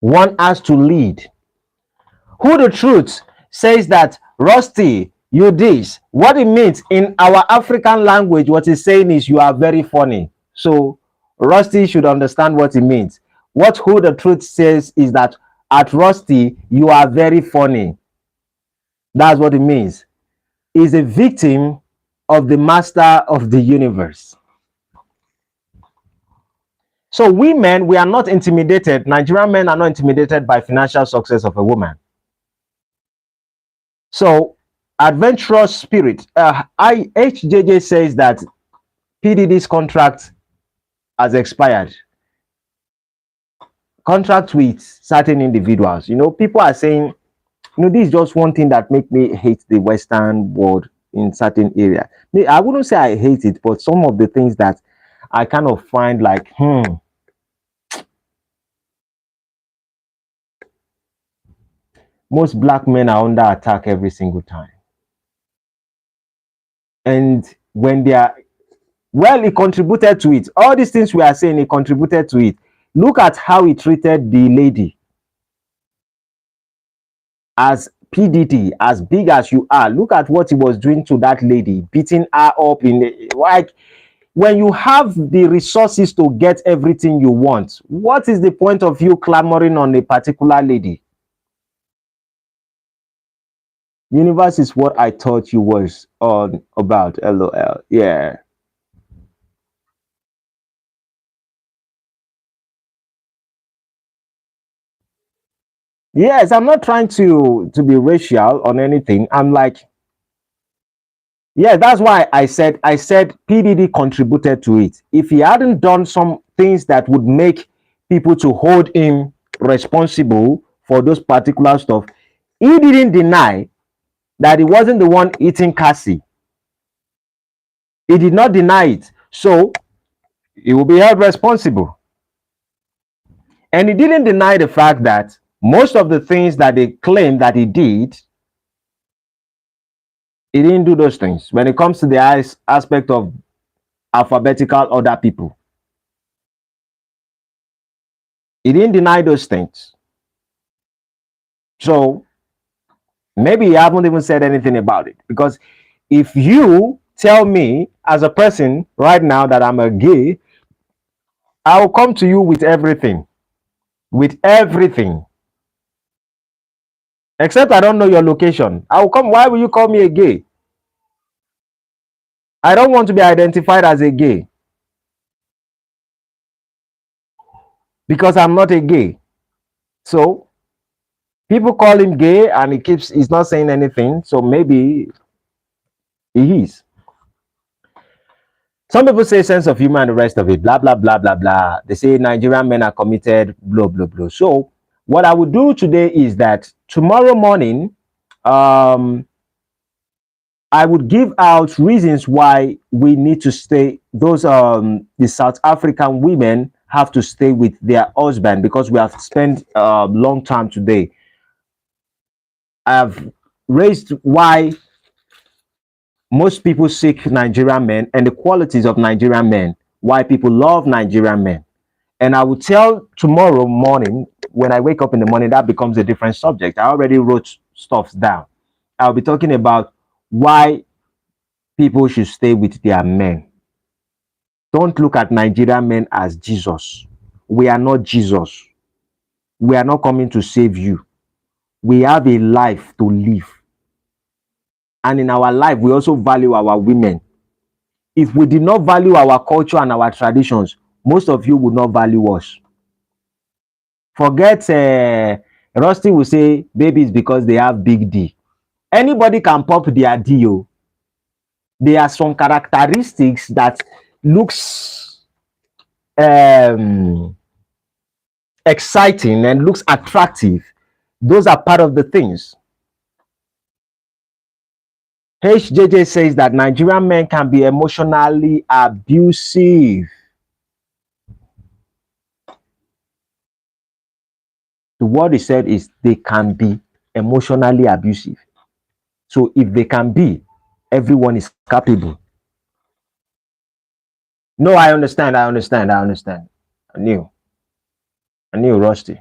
want us to lead. Who the truth says that, Rusty, you this. What it means in our African language, what it's saying is you are very funny. So Rusty should understand what it means. What who the truth says is that at Rusty, you are very funny. That's what it means. Is a victim of the master of the universe. So we men, we are not intimidated. Nigerian men are not intimidated by financial success of a woman. So adventurous spirit. HJJ says that PDD's contract has expired. Contract with certain individuals. You know, people are saying, you know, this is just one thing that make me hate the Western world in certain area. I wouldn't say I hate it, but some of the things that I kind of find like, most black men are under attack every single time. And when they are, well, he contributed to it. All these things we are saying, he contributed to it. Look at how he treated the lady. As PDT, as big as you are, look at what he was doing to that lady, beating her up in the, like, when you have the resources to get everything you want, what is the point of you clamoring on a particular lady? Universe is what I thought you was on about. LOL. Yeah. Yes, I'm not trying to be racial on anything. I'm like, yeah, that's why I said PDD contributed to it. If he hadn't done some things that would make people to hold him responsible for those particular stuff, he didn't deny that he wasn't the one eating Cassie. He did not deny it. So he will be held responsible. And he didn't deny the fact that most of the things that they claim that he did, he didn't do those things. When it comes to the aspect of alphabetical order people, he didn't deny those things. So maybe you haven't even said anything about it. Because if you tell me as a person right now that I'm a gay, I will come to you with everything. With everything. Except I don't know your location. I will come. Why will you call me a gay? I don't want to be identified as a gay. Because I'm not a gay. So people call him gay and he's not saying anything. So maybe he is. Some people say sense of humor and the rest of it, blah, blah, blah, blah, blah. They say Nigerian men are committed, blah, blah, blah. So what I would do today is that tomorrow morning, I would give out reasons why we need to stay. Those the South African women have to stay with their husband, because we have spent a long time today. I have raised why most people seek Nigerian men and the qualities of Nigerian men, why people love Nigerian men. And I will tell tomorrow morning, when I wake up in the morning, that becomes a different subject. I already wrote stuff down. I'll be talking about why people should stay with their men. Don't look at Nigerian men as Jesus. We are not Jesus. We are not coming to save you. We have a life to live. And in our life, we also value our women. If we did not value our culture and our traditions, most of you would not value us. Forget, Rusty will say babies because they have big D. Anybody can pop their D. Oh. There are some characteristics that looks exciting and looks attractive. Those are part of the things. HJJ says that Nigerian men can be emotionally abusive. The word he said is they can be emotionally abusive. So if they can be, everyone is capable. No, I understand. I knew, Rusty.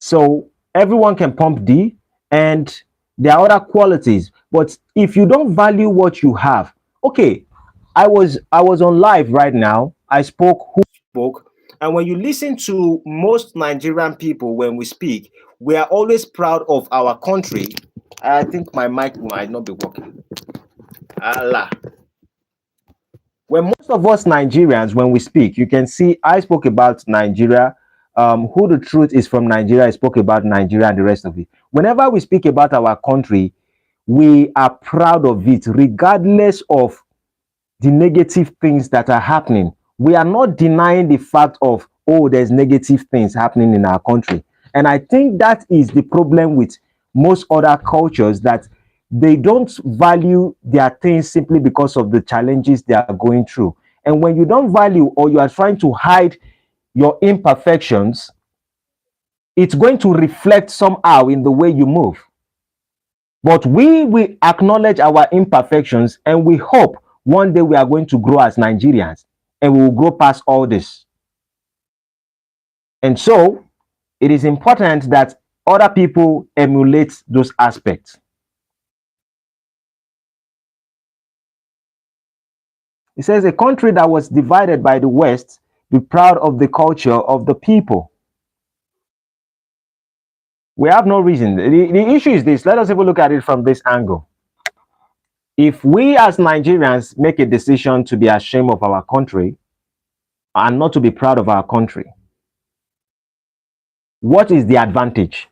So everyone can pump D, and there are other qualities. But if you don't value what you have, okay, I was on live right now. I spoke who spoke, and when you listen to most Nigerian people when we speak, we are always proud of our country. I think my mic might not be working. Allah. When most of us Nigerians, when we speak, you can see I spoke about Nigeria. Who the truth is from Nigeria, I spoke about Nigeria and the rest of it. Whenever we speak about our country, we are proud of it, regardless of the negative things that are happening. We are not denying the fact of, oh, there's negative things happening in our country. And I think that is the problem with most other cultures, that they don't value their things simply because of the challenges they are going through. And when you don't value, or you are trying to hide your imperfections, it's going to reflect somehow in the way you move. But we will acknowledge our imperfections, and we hope one day we are going to grow as Nigerians, and we will grow past all this. And so it is important that other people emulate those aspects. It says a country that was divided by the West, be proud of the culture of the people. We have no reason. The issue is this. Let us even look at it from this angle. If we as Nigerians make a decision to be ashamed of our country and not to be proud of our country, what is the advantage?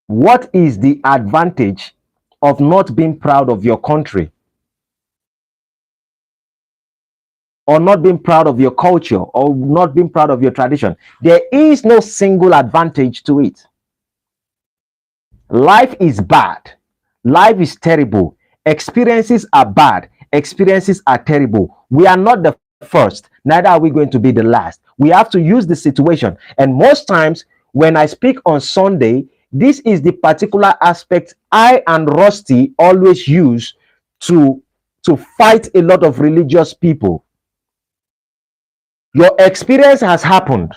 What is the advantage of not being proud of your country, or not being proud of your culture, or not being proud of your tradition? There is no single advantage to it. Life is bad. Life is terrible. Experiences are bad. Experiences are terrible. We are not the first, neither are we going to be the last. We have to use the situation. And most times when I speak on Sunday, this is the particular aspect I and Rusty always use to fight a lot of religious people. Your experience has happened.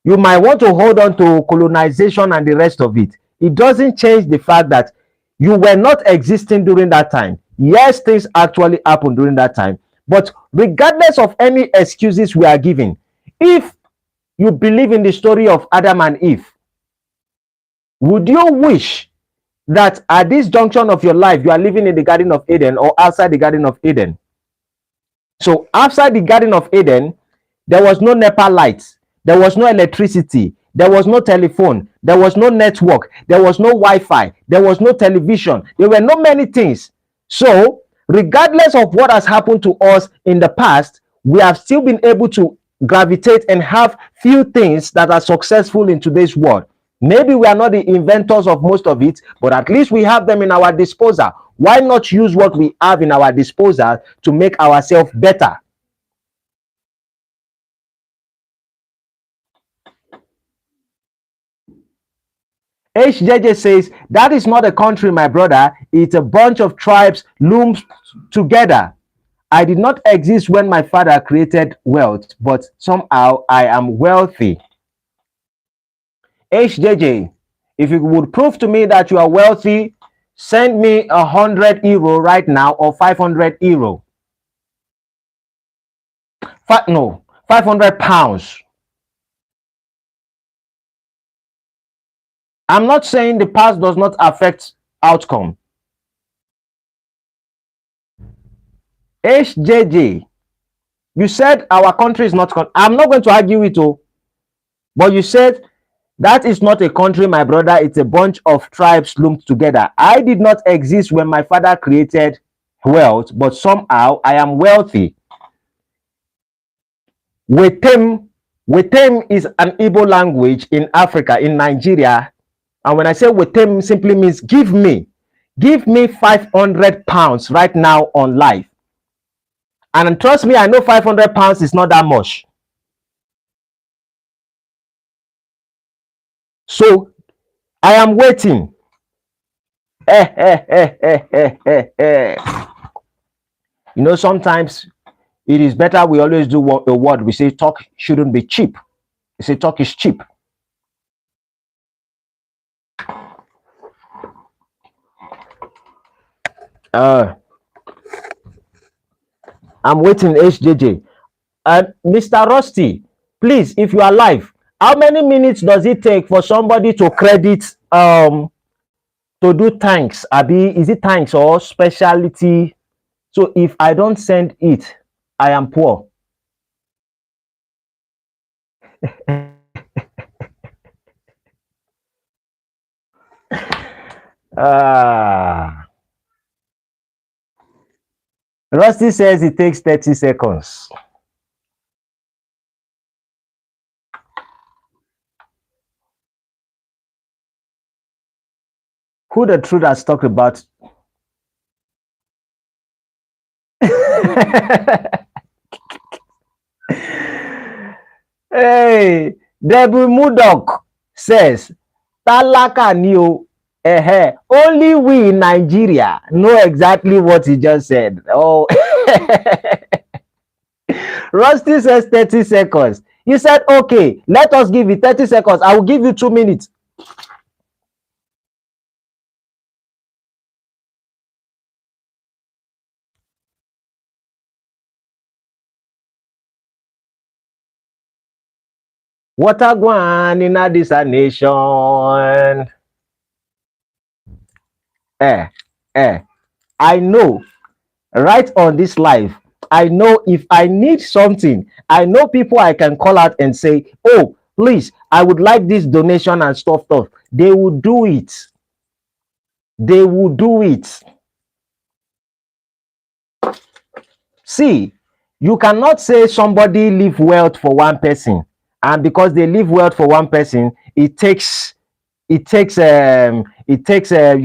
You might want to hold on to colonization and the rest of it. It doesn't change the fact that you were not existing during that time. Yes, things actually happened during that time. But regardless of any excuses we are giving, if you believe in the story of Adam and Eve, would you wish that at this junction of your life, you are living in the Garden of Eden or outside the Garden of Eden? So outside the Garden of Eden, there was no NEPA lights, there was no electricity, there was no telephone, there was no network, there was no Wi-Fi, there was no television, there were not many things. So regardless of what has happened to us in the past, we have still been able to gravitate and have few things that are successful in today's world. Maybe we are not the inventors of most of it, but at least we have them in our disposal. Why not use what we have in our disposal to make ourselves better? HJJ says, that is not a country, my brother. It's a bunch of tribes loomed together. I did not exist when my father created wealth, but somehow I am wealthy. HJJ, if you would prove to me that you are wealthy, send me 100 euro right now, or 500 euro. No, 500 pounds. I'm not saying the past does not affect outcome. HJJ, you said our country is not. I'm not going to argue with you, but you said that is not a country, my brother. It's a bunch of tribes lumped together. I did not exist when my father created wealth, but somehow I am wealthy. Wetem is an Igbo language in Africa, in Nigeria. And when I say Wetem, simply means give me 500 pounds right now on life. And trust me, I know 500 pounds is not that much. So I am waiting. You know, sometimes it is better we always do a word. We say talk shouldn't be cheap. We say talk is cheap. I'm waiting, HJJ. Mr. Rusty, please, if you are live, how many minutes does it take for somebody to credit to do thanks? Abi, is it thanks or specialty? So if I don't send it, I am poor. Rusty says it takes 30 seconds. Who the truth has talked about? Hey, Debbie Murdoch says, Talaka ni o. Only we in Nigeria know exactly what he just said. Oh, Rusty says 30 seconds. You said, okay, let us give it 30 seconds. I will give you 2 minutes. What a going in this nation. I know right on this live, I know if I need something, I know people I can call out and say, oh, please, I would like this donation and stuff. They will do it. They will do it. See, you cannot say somebody leave wealth for one person, and because they leave wealth for one person, it takes you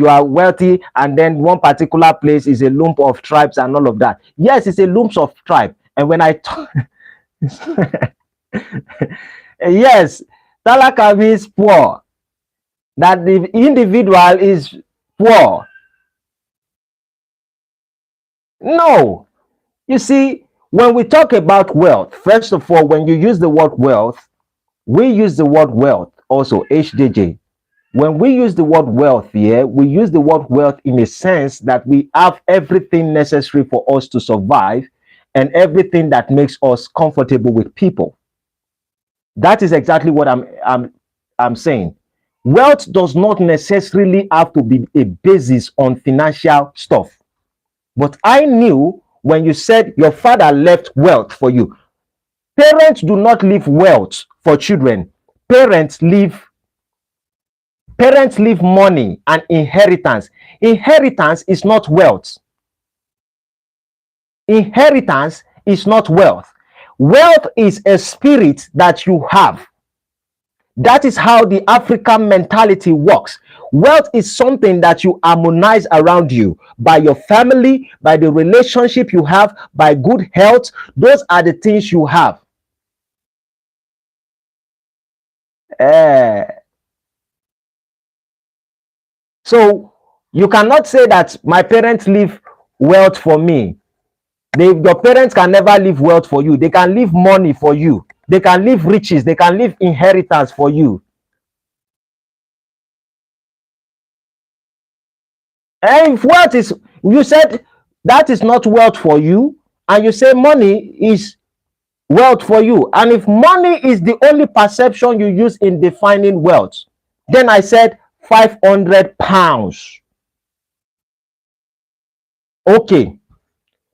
are wealthy, and then one particular place is a lump of tribes and all of that. Yes, it's a lump of tribe. And when I talk, yes, Talaka means poor, that the individual is poor. No, you see, when we talk about wealth, first of all, when you use the word wealth, we use the word wealth also, HJJ. When we use the word wealth here, we use the word wealth in a sense that we have everything necessary for us to survive and everything that makes us comfortable with people. That is exactly what I'm saying. Wealth does not necessarily have to be a basis on financial stuff. But I knew when you said your father left wealth for you. Parents do not leave wealth for children. Parents leave money and inheritance. Inheritance is not wealth. Inheritance is not wealth. Wealth is a spirit that you have. That is how the African mentality works. Wealth is something that you harmonize around you by your family, by the relationship you have, by good health. Those are the things you have. So you cannot say that my parents leave wealth for me. Your parents can never leave wealth for you. They can leave money for you. They can leave riches. They can leave inheritance for you. And if wealth is, you said that is not wealth for you, and you say money is wealth for you. And if money is the only perception you use in defining wealth, then I said 500 pounds. Okay,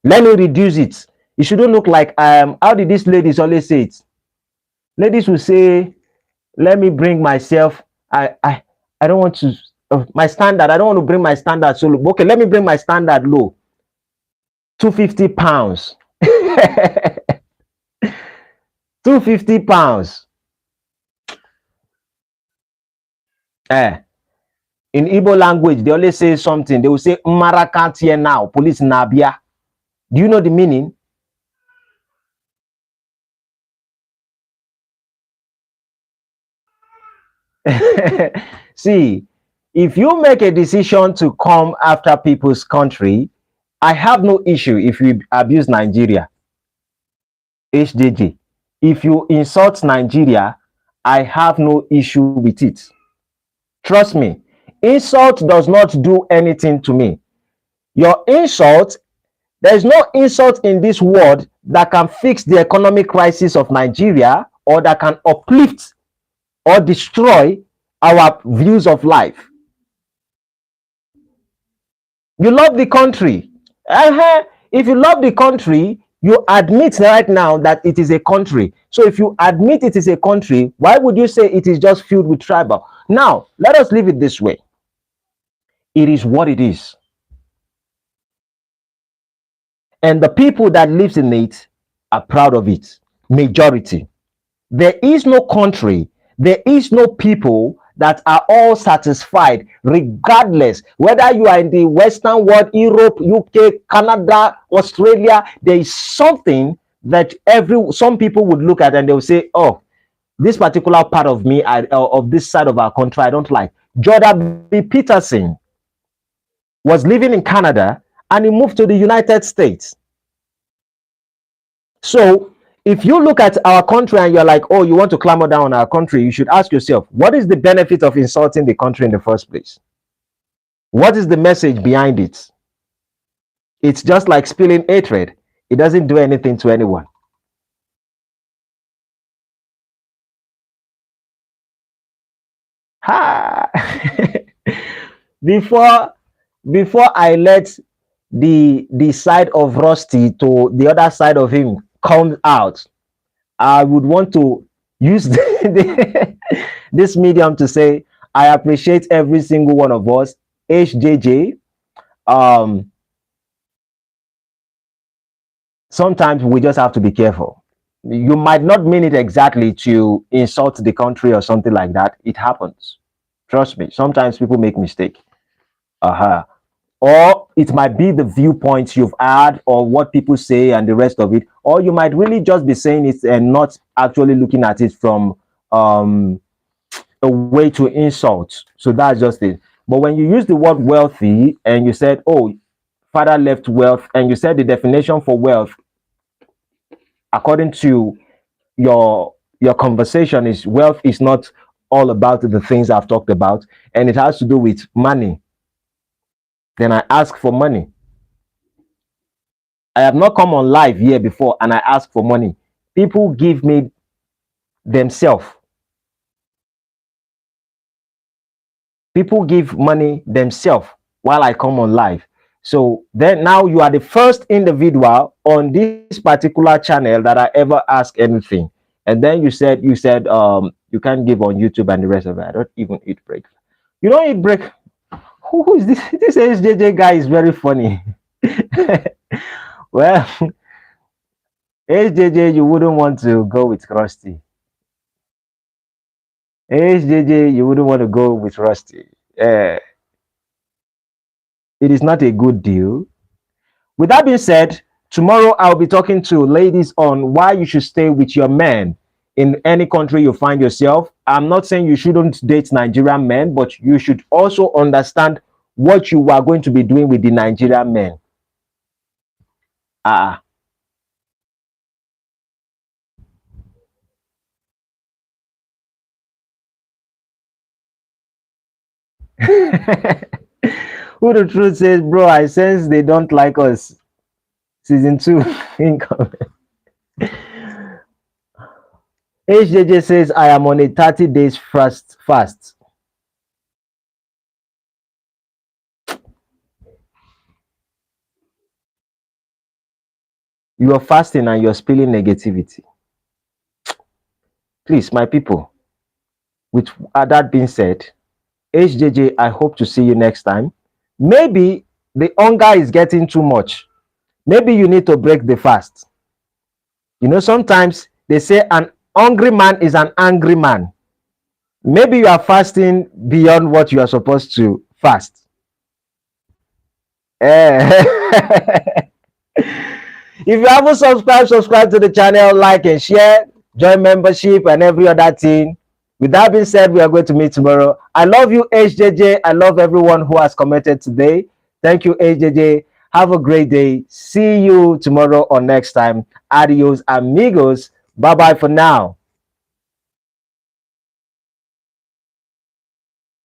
let me reduce it. It shouldn't look like how did these ladies always say it? Ladies will say, let me bring myself, I don't want to my standard, I don't want to bring my standard so low. Okay, let me bring my standard low. 250 pounds. 250 pounds. In Igbo language, they always say something. They will say, Mara can't hear now, police Nabia. Do you know the meaning? See, if you make a decision to come after people's country, I have no issue if you abuse Nigeria. HJJ, if you insult Nigeria, I have no issue with it. Trust me, insult does not do anything to me. Your insult, there is no insult in this world that can fix the economic crisis of Nigeria or that can uplift or destroy our views of life. You love the country. If you love the country, you admit right now that it is a country. So if you admit it is a country, why would you say it is just filled with tribal? Now, let us leave it this way. It is what it is. And the people that lives in it are proud of it. Majority. There is no country, there is no people that are all satisfied, regardless whether you are in the Western world, Europe, UK, Canada, Australia. There is something that some people would look at and they will say, oh, this particular part of me, of this side of our country, I don't like. Jordan B. Peterson was living in Canada and he moved to the United States. So if you look at our country and you're like, oh, you want to clamor down on our country, you should ask yourself, what is the benefit of insulting the country in the first place? What is the message behind it? It's just like spilling hatred. It doesn't do anything to anyone. Ha! before I let the side of Rusty to the other side of him come out, I would want to use this medium to say I appreciate every single one of us. HJJ, sometimes we just have to be careful. You might not mean it exactly to insult the country or something like that. It happens. Trust me. Sometimes people make mistakes. Or it might be the viewpoints you've had or what people say and the rest of it. Or you might really just be saying it and not actually looking at it from a way to insult. So that's just it. But when you use the word wealthy and you said, oh, father left wealth, and you said the definition for wealth, according to your conversation, is wealth is not all about the things I've talked about, and it has to do with money. Then I ask for money. I have not come on live here before and I ask for money. People give me themselves. People give money themselves while I come on live. So then now you are the first individual on this particular channel that I ever ask anything. And then you said you can't give on YouTube and the rest of it. I don't even eat breakfast. You don't eat breakfast. Who is this? This HJJ guy is very funny. Well, HJJ, you wouldn't want to go with Rusty. HJJ, you wouldn't want to go with Rusty. It is not a good deal. With that being said, tomorrow I'll be talking to ladies on why you should stay with your man in any country you find yourself. I'm not saying you shouldn't date Nigerian men, but you should also understand what you are going to be doing with the Nigerian men. Who the truth says, bro, I sense they don't like us. Season 2 income. HJJ says, I am on a 30 days fast. You are fasting and you're spilling negativity. Please, my people, with that being said, HJJ, I hope to see you next time. Maybe the hunger is getting too much. Maybe you need to break the fast. You know, sometimes they say an hungry man is an angry man. Maybe you are fasting beyond what you are supposed to fast. If you haven't subscribe to the channel, like and share, join membership and every other thing. With that being said, we are going to meet tomorrow. I love you, HJJ. I love everyone who has commented today. Thank you, HJJ. Have a great day. See you tomorrow or next time. Adios, amigos. Bye bye for now.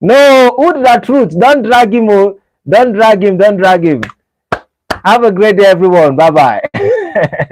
No, who did that truth? Don't drag him. Oh. Don't drag him. Don't drag him. Have a great day, everyone. Bye bye.